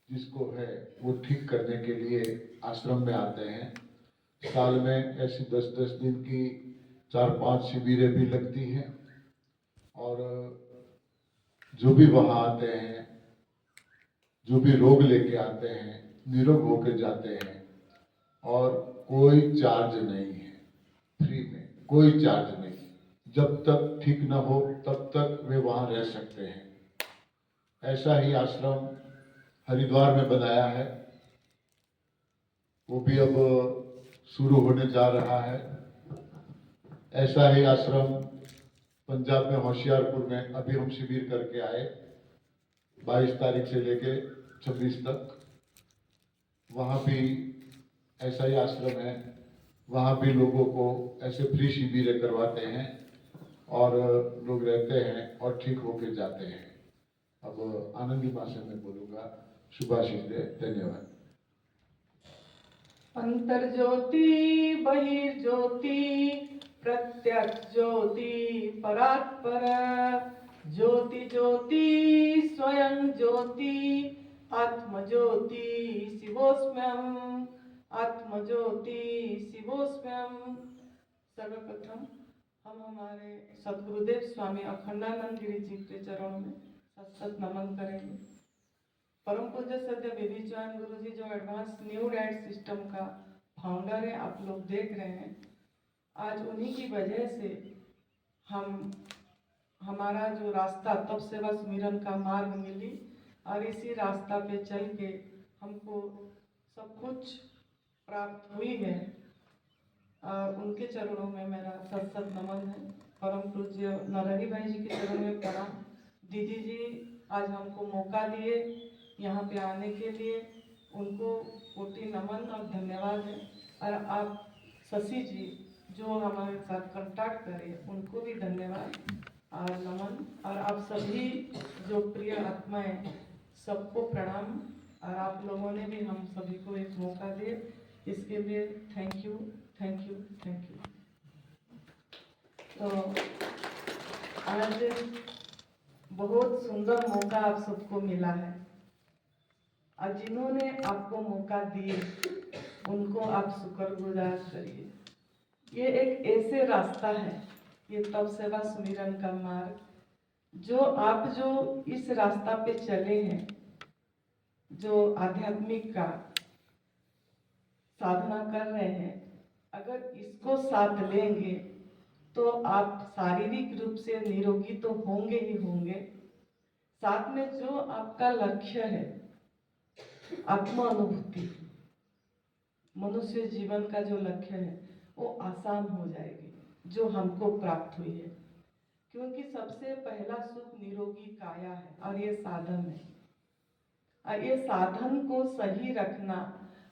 जिसको है वो ठीक करने के लिए आश्रम में आते हैं। साल में ऐसी 10-10 दिन की 4-5 शिविरें भी लगती हैं। और जो भी वहाँ आते हैं, जो भी रोग लेके आते हैं, निरोग होकर जाते हैं। और कोई चार्ज नहीं है, फ्री में, कोई चार्ज नहीं। जब तक ठीक न हो तब तक वे वहाँ रह सकते हैं। ऐसा ही आश्रम हरिद्वार में बनाया है, वो भी अब शुरू होने जा रहा है। ऐसा ही आश्रम पंजाब में होशियारपुर में अभी हम शिविर करके आए 22 तारीख से लेके 26 तक। वहाँ भी ऐसा ही आश्रम है, वहाँ भी लोगों को ऐसे फ्री शिविर करवाते हैं और लोग रहते हैं और ठीक होके जाते हैं। अब आनंदी भाषा में बोलूँगा। शुभाशीष दे। धन्यवाद। अंतर्ज्योति बहिर्ज्योति प्रत्यक्ष ज्योति परात्पर ज्योति ज्योति स्वयं ज्योति आत्म ज्योति शिवोस्म्यम आत्म ज्योति शिवोस्म्यम। सर्वप्रथम हम हमारे सद्गुरुदेव स्वामी अखंडानंद गिरी जी के चरणों में सत नमन करेंगे। परम पूज्य सद्य विधिचरण गुरु जी जो एडवांस न्यू डाइट सिस्टम का फाउंडर है, आप लोग देख रहे हैं। आज उन्हीं की वजह से हमारा जो रास्ता तप सेवा सुमिरन का मार्ग मिली और इसी रास्ता पे चल के हमको सब कुछ प्राप्त हुई है और उनके चरणों में मेरा सत नमन है। परम पूज्य नरहरि भाई जी के चरणों में प्रणाम। दीदी जी आज हमको मौका दिए यहाँ पे आने के लिए, उनको कोटि नमन और धन्यवाद है। और आप शशि जी जो हमारे साथ कांटेक्ट करें उनको भी धन्यवाद और नमन। और आप सभी जो प्रिय आत्माएं सबको प्रणाम। और आप लोगों ने भी हम सभी को एक मौका दिए, इसके लिए thank you thank you thank you. तो आज बहुत सुंदर मौका आप सबको मिला है और जिन्होंने आपको मौका दिए उनको आप शुक्रगुजार करिए। ये एक ऐसे रास्ता है, ये तप सेवा सुमिरन का मार्ग, जो आप जो इस रास्ता पे चले हैं, जो आध्यात्मिक का साधना कर रहे हैं, अगर इसको साथ लेंगे तो आप शारीरिक रूप से निरोगी तो होंगे ही होंगे, साथ में जो आपका लक्ष्य है आत्मा अनुभूति, मनुष्य जीवन का जो लक्ष्य है वो आसान हो जाएगी, जो हमको प्राप्त हुई है। क्योंकि सबसे पहला सुख निरोगी काया है और ये साधन है, और ये साधन को सही रखना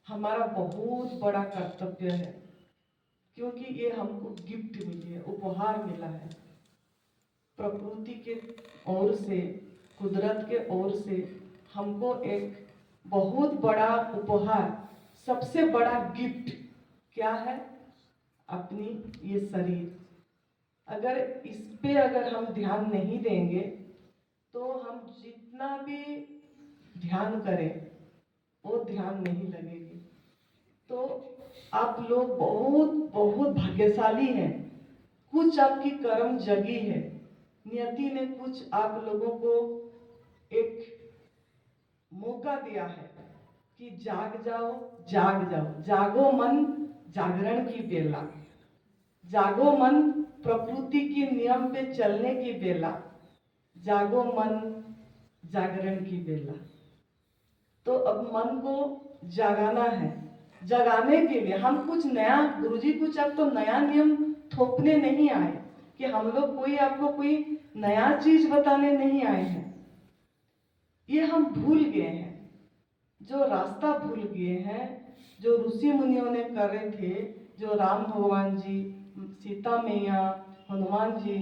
हमारा बहुत बड़ा कर्तव्य है। क्योंकि ये हमको गिफ्ट मिली है, उपहार मिला है प्रकृति के ओर से, कुदरत के ओर से हमको एक बहुत बड़ा उपहार, सबसे बड़ा गिफ्ट क्या है? अपनी ये शरीर। अगर इस पे अगर हम ध्यान नहीं देंगे तो हम जितना भी ध्यान करें वो ध्यान नहीं लगेगी। तो आप लोग बहुत बहुत भाग्यशाली हैं। कुछ आपकी कर्म जगी है, नियति ने कुछ आप लोगों को एक मौका दिया है कि जाग जाओ जाग जाओ, जागो मन जागरण की बेला, जागो मन प्रकृति की नियम पे चलने की बेला, जागो मन जागरण की बेला। तो अब मन को जगाना है। जगाने के लिए हम कुछ नया, गुरुजी कुछ आपको नया नियम थोपने नहीं आए कि हम लोग कोई आपको कोई नया चीज बताने नहीं आए हैं। ये हम भूल गए हैं, जो रास्ता भूल गए हैं, जो ऋषि मुनियों ने कर रहे थे, जो राम भगवान जी, सीता मैया, हनुमान जी,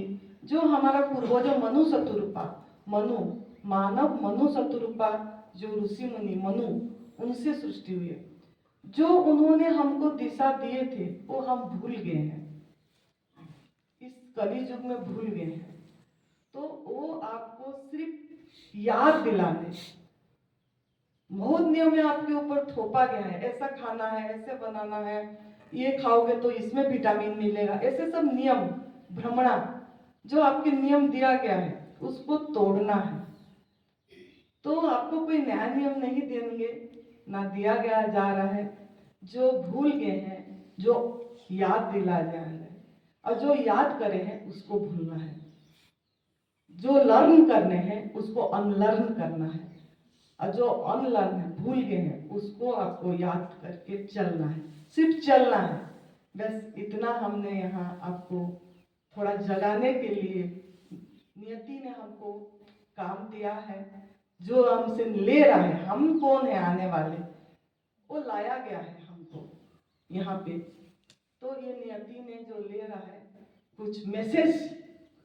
जो हमारा पूर्वजों मनु शतरूपा, मनु मानव मनु शतरूपा, जो ऋषि मुनि मनु, उनसे सृष्टि हुई है, जो उन्होंने हमको दिशा दिए थे वो हम भूल गए हैं, इस कली युग में भूल गए हैं। तो वो आपको सिर्फ याद दिलाने, बहुत नियम आपके ऊपर थोपा गया है, ऐसा खाना है, ऐसे बनाना है, ये खाओगे तो इसमें विटामिन मिलेगा, ऐसे सब नियम भ्रमणा जो आपके नियम दिया गया है उसको तोड़ना है। तो आपको कोई नया नियम नहीं देंगे, ना दिया गया जा रहा है। जो भूल गए हैं जो याद दिला जा रहा है, और जो याद करे हैं उसको भूलना है, जो लर्न करने हैं उसको अनलर्न करना है, और जो अनलर्न है भूल गए हैं उसको आपको याद करके चलना है, सिर्फ चलना है। बस इतना हमने यहाँ आपको थोड़ा जगाने के लिए नियति ने हमको काम दिया है। जो हमसे ले रहा है, हम कौन है आने वाले, वो लाया गया है हमको यहाँ पे। तो ये नियति ने जो ले रहा है, कुछ मैसेज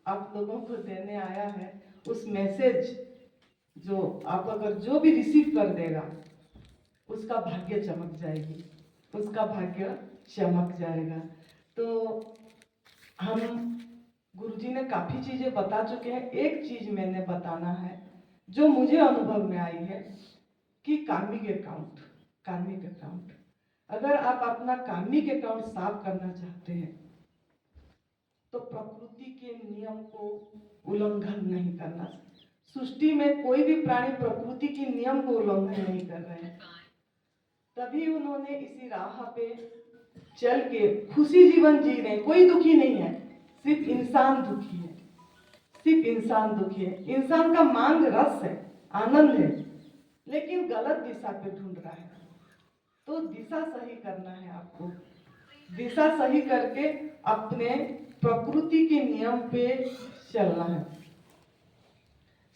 आप लोगों को देने आया है। उस मैसेज जो आप अगर जो भी रिसीव कर देगा, उसका भाग्य चमक जाएगी, उसका भाग्य चमक जाएगा। तो हम गुरुजी ने काफी चीजें बता चुके हैं। एक चीज मैंने बताना है जो मुझे अनुभव में आई है कि कार्मिक अकाउंट, अगर आप अपना कार्मिक अकाउंट साफ करना चाहते हैं तो प्रकृति के नियम को उल्लंघन नहीं करना। सृष्टि में कोई भी प्राणी प्रकृति के नियम को उल्लंघन नहीं कर रहे हैं, तभी उन्होंने इसी राह पे चल के खुशी जीवन जी रहे। कोई दुखी नहीं है, सिर्फ इंसान दुखी है, सिर्फ इंसान दुखी है। इंसान का मांग रस है, आनंद है, लेकिन गलत दिशा पे ढूंढ रहा है। तो दिशा सही करना है आपको, दिशा सही करके अपने प्रकृति के नियम पे चलना है।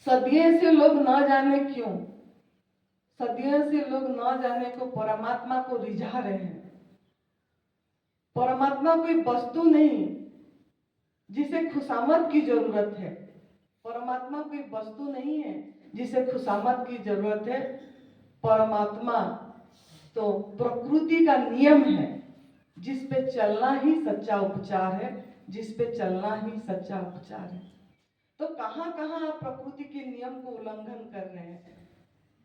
सदियों से लोग न जाने क्यों, सदियों से लोग न जाने को परमात्मा को रिझा रहे हैं। परमात्मा कोई वस्तु नहीं जिसे खुशामद की जरूरत है, परमात्मा कोई वस्तु नहीं है जिसे खुशामद की जरूरत है। परमात्मा तो प्रकृति का नियम है, जिस पे चलना ही सच्चा उपचार है, जिस पे चलना ही सच्चा उपचार है। तो कहाँ कहाँ आप प्रकृति के नियम को उल्लंघन कर रहे हैं,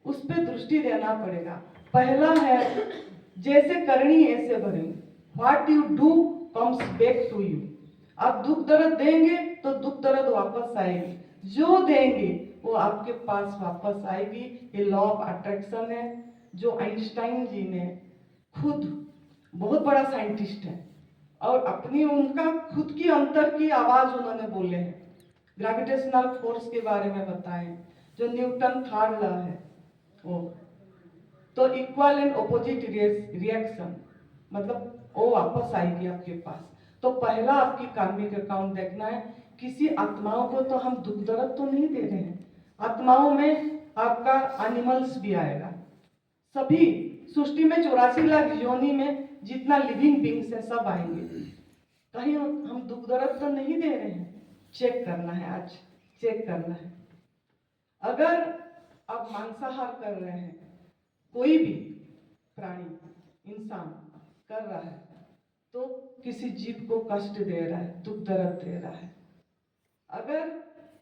उस पे दृष्टि देना पड़ेगा। पहला है जैसे करनी ऐसे भरेंगे, what you do comes back to you. आप दुख दर्द देंगे तो दुख दर्द वापस आएगी, जो देंगे वो आपके पास वापस आएगी। ये लॉ ऑफ अट्रैक्शन है, जो आइंस्टाइन जी ने, खुद बहुत बड़ा साइंटिस्ट है और अपनी उनका खुद की अंतर की आवाज उन्होंने बोले हैं, ग्रेविटेशनल फोर्स के बारे में बताएं, जो न्यूटन थर्ड लॉ है वो। तो इक्वल एंड ऑपोजिट रिएक्शन, मतलब वो वापस आएगी आपके पास। तो पहला आपकी कार्मिक अकाउंट देखना है। किसी आत्माओं को तो हम दुख दर्द तो नहीं दे रहे हैं, आत्माओं में आपका एनिमल्स भी आएगा। सभी सृष्टि में 84 लाख योनि में जितना लिविंग बींग्स है सब आएंगे। कहीं हम दुख दर्द तो नहीं दे रहे हैं, चेक करना है, आज चेक करना है। अगर आप मांसाहार कर रहे हैं, कोई भी प्राणी इंसान कर रहा है, तो किसी जीव को कष्ट दे रहा है, दुख दर्द दे रहा है। अगर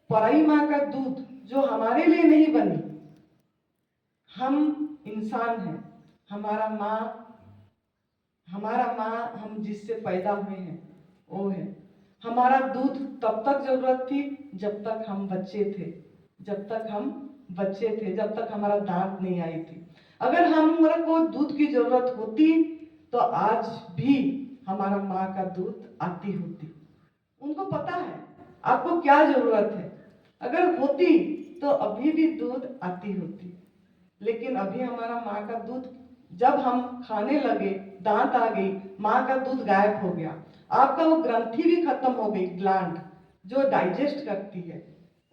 पराई माँ का दूध जो हमारे लिए नहीं बनी, हम इंसान हैं, हमारा माँ हम जिससे पैदा हुए हैं वो है। हमारा दूध तब तक जरूरत थी जब तक हम बच्चे थे, जब तक हमारा दांत नहीं आई थी। अगर हमारे को दूध की जरूरत होती तो आज भी हमारा माँ का दूध आती होती। उनको पता है आपको क्या जरूरत है, अगर होती तो अभी भी दूध आती होती। लेकिन अभी हमारा माँ का दूध, जब हम खाने लगे, दांत आ गई, माँ का दूध गायब हो गया। आपका वो ग्रंथि भी खत्म हो गई, ग्लैंड जो डाइजेस्ट करती है,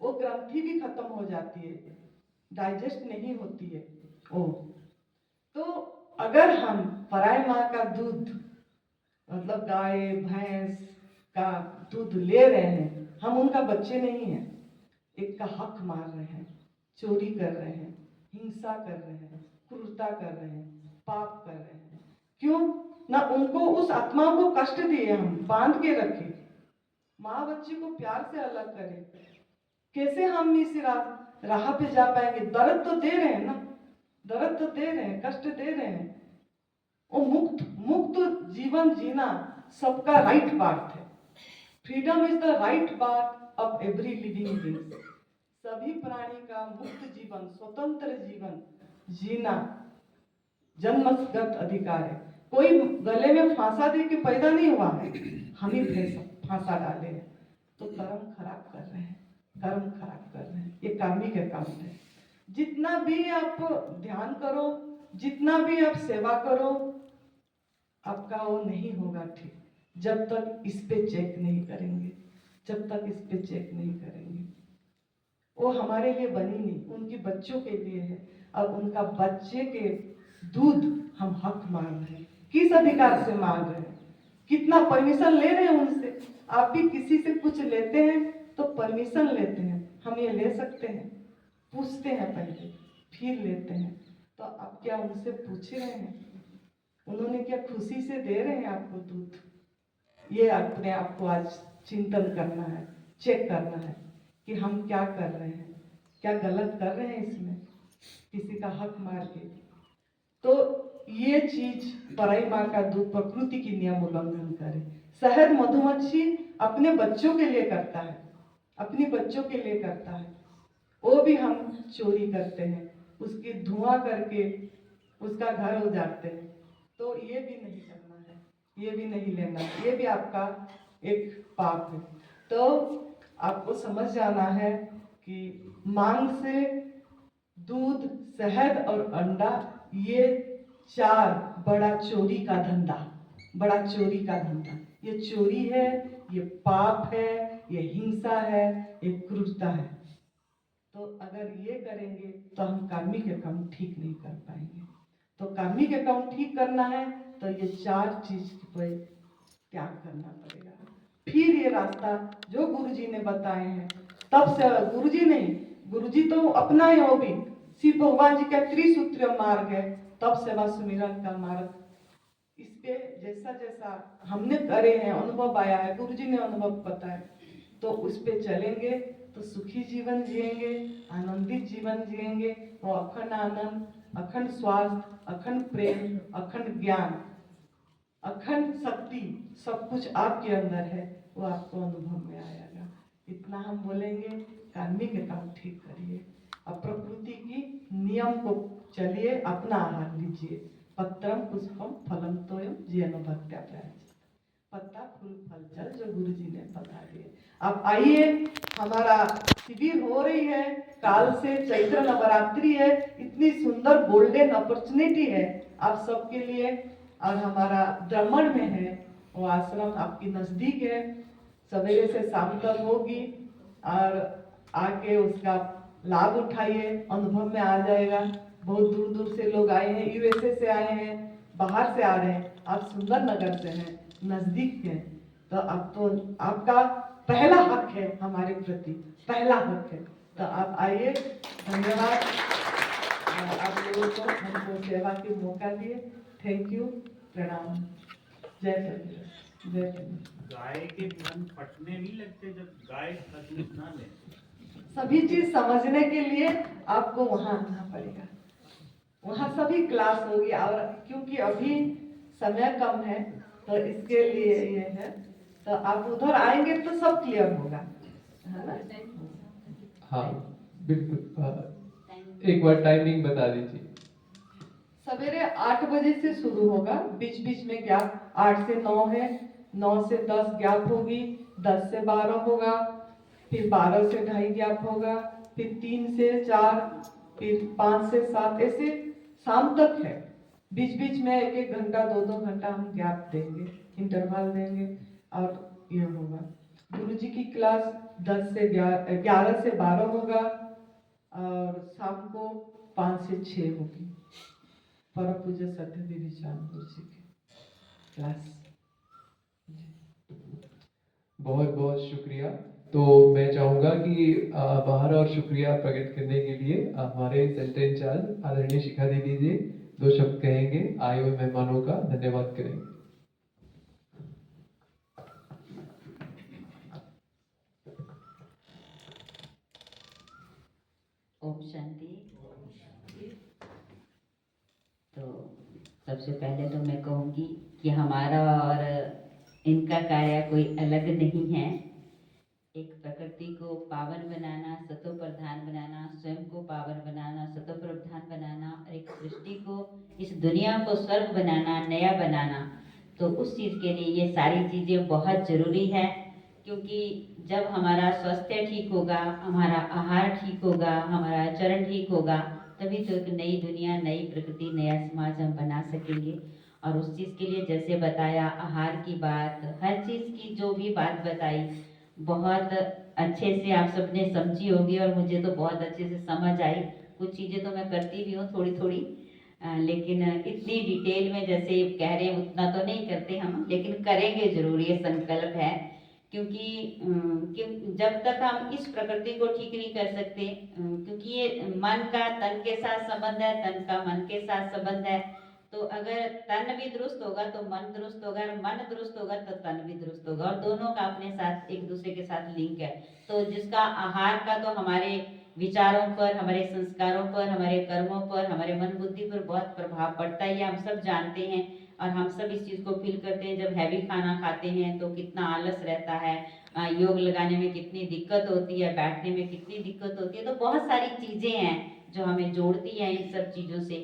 वो ग्रंथि भी खत्म हो जाती है, डाइजेस्ट नहीं होती है वो। तो अगर हम पराई माँ का दूध, मतलब गाय भैंस का दूध ले रहे हैं, हम उनका बच्चे नहीं हैं। एक का हक मार रहे हैं, चोरी कर रहे हैं, हिंसा कर रहे हैं, क्रूरता कर रहे हैं, पाप कर रहे हैं। क्यों ना उनको, उस आत्मा को कष्ट दिए, हम बांध के रखे। माँ बच्ची को प्यार से अलग करें, कैसे हम इस राह पे जा पाएंगे? दर्द तो दे रहे हैं ना, दर्द तो दे रहे हैं, कष्ट दे रहे हैं। वो मुक्त जीवन जीना सबका राइट पार्ट है। Freedom is the right part of every living being. सभी प्राणी का मुक्त जीवन, स्वतंत्र जीवन जीना जन्मगत अधिकार है। कोई गले में फांसा दे के पैदा नहीं हुआ है, हम ही फांसा डाले हैं। तो कर्म खराब कर रहे हैं, कर्म खराब कर रहे हैं। ये कार्मिक अकाउंट है। जितना भी आप ध्यान करो, जितना भी आप सेवा करो, आपका वो नहीं होगा ठीक जब तक इस पे चेक नहीं करेंगे। जब तक इस पे चेक नहीं करेंगे। वो हमारे लिए बनी नहीं, उनकी बच्चों के लिए है। अब उनका बच्चे के दूध हम हक मांग रहे हैं, किस अधिकार से मांग रहे हैं, कितना परमिशन ले रहे हैं उनसे। आप भी किसी से कुछ लेते हैं तो परमिशन लेते हैं, हम ये ले सकते हैं, पूछते हैं पहले फिर लेते हैं। तो आप क्या उनसे पूछ रहे हैं? उन्होंने क्या खुशी से दे रहे हैं आपको दूध? ये अपने आप को आज चिंतन करना है, चेक करना है कि हम क्या कर रहे हैं, क्या गलत कर रहे हैं इसमें, किसी का हक मार के। तो ये चीज पराई माँ का दूध प्रकृति की नियम उल्लंघन करे। शहद मधुमक्खी अपने बच्चों के लिए करता है, अपने बच्चों के लिए करता है, वो भी हम चोरी करते हैं, उसकी धुआं करके उसका घर उजाड़ते हैं। तो ये भी नहीं करना है, ये भी नहीं लेना है, ये भी आपका एक पाप है। तो आपको समझ जाना है कि मांग से दूध, शहद और अंडा, ये 4 बड़ा चोरी का धंधा, बड़ा चोरी का धंधा। ये चोरी है, ये पाप है, ये हिंसा है, ये क्रूरता है। तो अगर ये करेंगे तो हम कार्मिक अकाउंट ठीक नहीं कर पाएंगे। तो कार्मिक अकाउंट ठीक करना है तो ये 4 चीज पर त्याग करना पड़ेगा। फिर ये रास्ता जो गुरुजी ने बताए हैं, तब से गुरुजी नहीं, गुरुजी तो अपना ही हो भी, शिव भगवान जी का त्रिसूत्रीय मार्ग है, तब सेवा सुमिरन का मार्ग। इस पे जैसा जैसा हमने करे हैं, अनुभव आया है, गुरुजी ने अनुभव बताया, तो उस पे चलेंगे तो सुखी जीवन जिएंगे, आनंदित जीवन जिएंगे। वो अखंड आनंद, अखंड स्वास्थ्य, अखंड प्रेम, अखंड ज्ञान, अखंड शक्ति, सब कुछ आपके अंदर है, वो आपको अनुभव में आएगा। इतना हम बोलेंगे। कार्मिक अकाउंट ठीक करिए, अब प्रकृति की नियम को चलिए, अपना आहार लीजिए। पत्रम पुष्पम फलम तोयम जैन भक्त्या प्रयास, पत्ता फूल फल जल, जो गुरु जी ने बता दिए। आप आइए, हमारा शिविर हो रही है, काल से चैत्र नवरात्रि है, इतनी सुंदर गोल्डन अपॉर्चुनिटी है आप सबके लिए। और हमारा ब्राह्मण में है, वो आश्रम आपकी नजदीक है, सवेरे से शाम तक होगी, और आके उसका लाभ उठाइए, अनुभव में आ जाएगा। बहुत दूर दूर से लोग आए हैं, यूएसए से आए हैं, बाहर से आ रहे हैं, आप सुंदर नगर से हैं, नजदीक हैं, तो अब तो आपका पहला हक है हमारे प्रति, पहला हक है। तो आप आइए, धन्यवाद आप लोगों को हमको सेवा के मौका दिए। थैंक यू, प्रणाम, जय सचिदानंद, जय सचिदानंद। गाय के मन फटने नहीं लगते जब गाय तकलीफ ना ले? सभी चीज समझने के लिए आपको वहां आना पड़ेगा, वहां सभी क्लास होगी। और क्योंकि अभी समय कम है तो इसके लिए ये है, तो आप उधर आएंगे तो सब क्लियर होगा, है ना? हाँ बिल्कुल। एक बार टाइमिंग बता दीजिए। सवेरे 8 बजे से शुरू होगा, बीच बीच में गैप 8 से 9 है, 9 से 10 गैप होगी, 10 से 12 होगा, फिर 12 से 2:30 गैप होगा, फिर 3 से 4, फिर 5 से 7, ऐसे शाम तक है। बीच बीच में 1-1 घंटा 2-2 घंटा हम गैप देंगे, इंटरवल देंगे, और ये होगा। गुरुजी की क्लास 11 से 12 होगा, और शाम को 5 से 6 होगी, परम पूज्य सत्य देवी चांद गुरुजी की क्लास। बहुत बहुत शुक्रिया। तो मैं चाहूंगा कि आभार और शुक्रिया प्रकट करने के लिए हमारे सेंटर इंचार्ज आदरणीय शिखा दीदी जी 2 शब्द कहेंगे, आए हुए मेहमानों का धन्यवाद करेंगे। ओम शांति। तो सबसे पहले तो मैं कहूँगी कि हमारा और इनका कार्य कोई अलग नहीं है। एक प्रकृति को पावन बनाना, सतो प्रधान बनाना, स्वयं को पावन बनाना, सतो प्रधान बनाना, और एक सृष्टि को, इस दुनिया को स्वर्ग बनाना, नया बनाना। तो उस चीज़ के लिए ये सारी चीज़ें बहुत ज़रूरी है, क्योंकि जब हमारा स्वास्थ्य ठीक होगा, हमारा आहार ठीक होगा, हमारा आचरण ठीक होगा, तभी तो एक नई दुनिया, नई प्रकृति, नया समाज हम बना सकेंगे। और उस चीज़ के लिए जैसे बताया आहार की बात, हर चीज़ की जो भी बात बताई, बहुत अच्छे से आप सबने समझी होगी और मुझे तो बहुत अच्छे से समझ आई। कुछ चीज़ें तो मैं करती भी हूँ थोड़ी थोड़ी, लेकिन इतनी डिटेल में जैसे कह रहे हैं उतना तो नहीं करते हम, लेकिन करेंगे जरूर, ये संकल्प है। क्योंकि जब तक हम इस प्रकृति को ठीक नहीं कर सकते, क्योंकि ये मन का तन के साथ संबंध है, तन का मन के साथ संबंध है। तो अगर तन भी दुरुस्त होगा तो मन दुरुस्त होगा, और मन दुरुस्त होगा तो तन भी दुरुस्त होगा, और दोनों का अपने साथ एक दूसरे के साथ लिंक है। तो जिसका आहार का तो हमारे विचारों पर, हमारे संस्कारों पर, हमारे कर्मों पर, हमारे मन बुद्धि पर बहुत प्रभाव पड़ता है, ये हम सब जानते हैं। और हम सब इस चीज़ को फील करते हैं, जब हैवी खाना खाते हैं तो कितना आलस रहता है, योग लगाने में कितनी दिक्कत होती है, बैठने में कितनी दिक्कत होती है। तो बहुत सारी चीज़ें हैं जो हमें जोड़ती हैं इन सब चीज़ों से।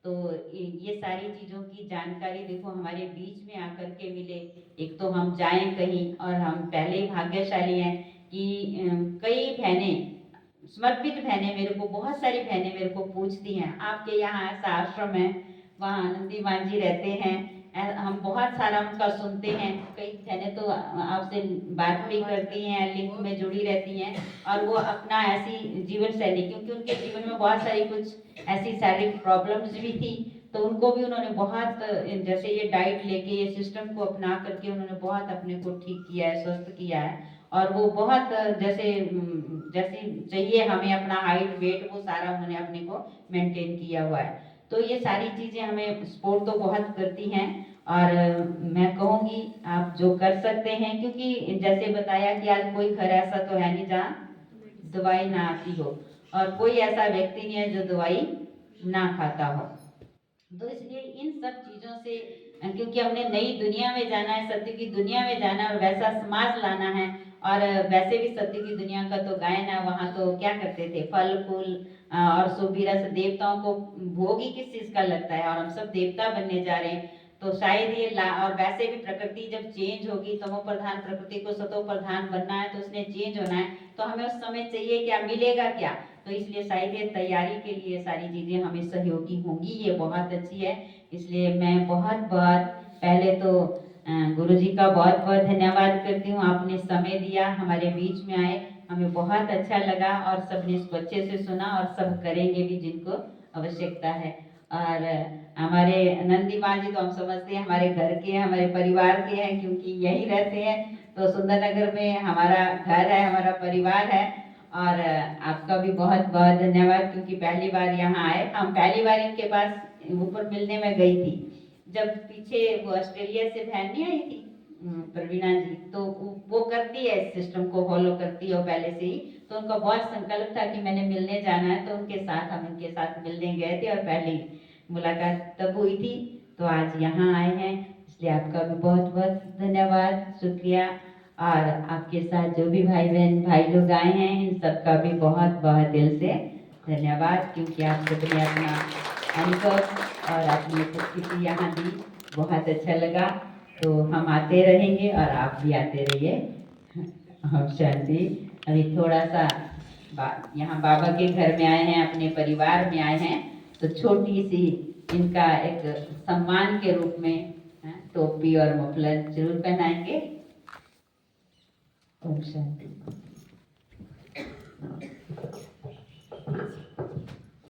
तो ये सारी चीज़ों की जानकारी देखो हमारे बीच में आकर के मिले। एक तो हम जाएं कहीं, और हम पहले ही भाग्यशाली हैं कि कई बहनें, समर्पित बहनें, मेरे को बहुत सारी बहनें मेरे को पूछती हैं, आपके यहाँ ऐसा आश्रम है, वहाँ आनंदी मान जी रहते हैं, हम बहुत सारा उनका सुनते हैं। कई बहनें तो आपसे बात भी करती हैं, लिंक में जुड़ी रहती हैं, और वो अपना ऐसी जीवन शैली, क्योंकि उनके जीवन में बहुत सारी कुछ ऐसी शारीरिक प्रॉब्लम्स भी थी, तो उनको भी उन्होंने बहुत, जैसे ये डाइट लेके, ये सिस्टम को अपना करके उन्होंने बहुत अपने को ठीक किया है, स्वस्थ किया है। और वो बहुत जैसे जैसे चाहिए हमें अपना हाइट वेट, वो सारा उन्होंने अपने को मेंटेन किया हुआ है। तो ये सारी चीज़ें हमें सपोर्ट तो बहुत करती हैं। और मैं कहूँगी आप जो कर सकते हैं, क्योंकि जैसे बताया कि आज कोई घर ऐसा तो है नहीं जहाँ दवाई ना आती हो, और कोई ऐसा व्यक्ति नहीं है जो दवाई ना खाता हो। तो इसलिए इन सब चीज़ों से, क्योंकि हमने नई दुनिया में जाना है, सत्य की दुनिया में जाना है, और वैसा समाज लाना है। और वैसे भी सत्य की दुनिया का तो गायन है, वहाँ तो क्या करते थे, फल फूल और सुबीरस, देवताओं को भोग ही किस चीज़ का लगता है, और हम सब देवता बनने जा रहे हैं। तो शायद ये और वैसे भी प्रकृति जब चेंज होगी, तमो प्रधान प्रकृति को सतो प्रधान बनना है, तो उसने चेंज होना है, तो हमें उस समय चाहिए क्या, मिलेगा क्या। तो इसलिए शायद ये तैयारी के लिए सारी चीज़ें हमें सहयोगी होंगी, ये बहुत अच्छी है। इसलिए मैं बहुत बहुत पहले तो गुरु जी का बहुत बहुत धन्यवाद करती हूँ, आपने समय दिया, हमारे बीच में आए, हमें बहुत अच्छा लगा, और सबने इसको अच्छे से सुना, और सब करेंगे भी जिनको आवश्यकता है। और हमारे नंदी माँ जी तो हम समझते हैं हमारे घर के हैं, हमारे परिवार के हैं, क्योंकि यहीं रहते हैं। तो सुंदरनगर में हमारा घर है, हमारा परिवार है। और आपका भी बहुत बहुत धन्यवाद, क्योंकि पहली बार यहाँ आए, हम पहली बार इनके पास ऊपर मिलने में गई थी, जब पीछे वो ऑस्ट्रेलिया से बहन नहीं आई थी, प्रवीणा जी, तो वो करती है इस सिस्टम को फॉलो करती है पहले से ही। तो उनका बहुत संकल्प था कि मैंने मिलने जाना है, तो उनके साथ हम उनके साथ मिलने गए थे, और पहली मुलाकात तब हुई थी। तो आज यहाँ आए हैं, इसलिए आपका भी बहुत बहुत धन्यवाद, शुक्रिया। और आपके साथ जो भी भाई बहन भाई लोग आए हैं, इन सबका भी बहुत बहुत दिल से धन्यवाद, क्योंकि आप सबने अपना अनुभव और अपनी उपस्थिति यहाँ दी, बहुत अच्छा लगा। तो हम आते रहेंगे और आप भी आते रहिए। हम शांति। अभी थोड़ा सा यहाँ बाबा के घर में आए हैं, अपने परिवार में आए हैं, तो छोटी सी इनका एक सम्मान के रूप में टोपी और मफलर जरूर पहनाएंगे। ओम शांति।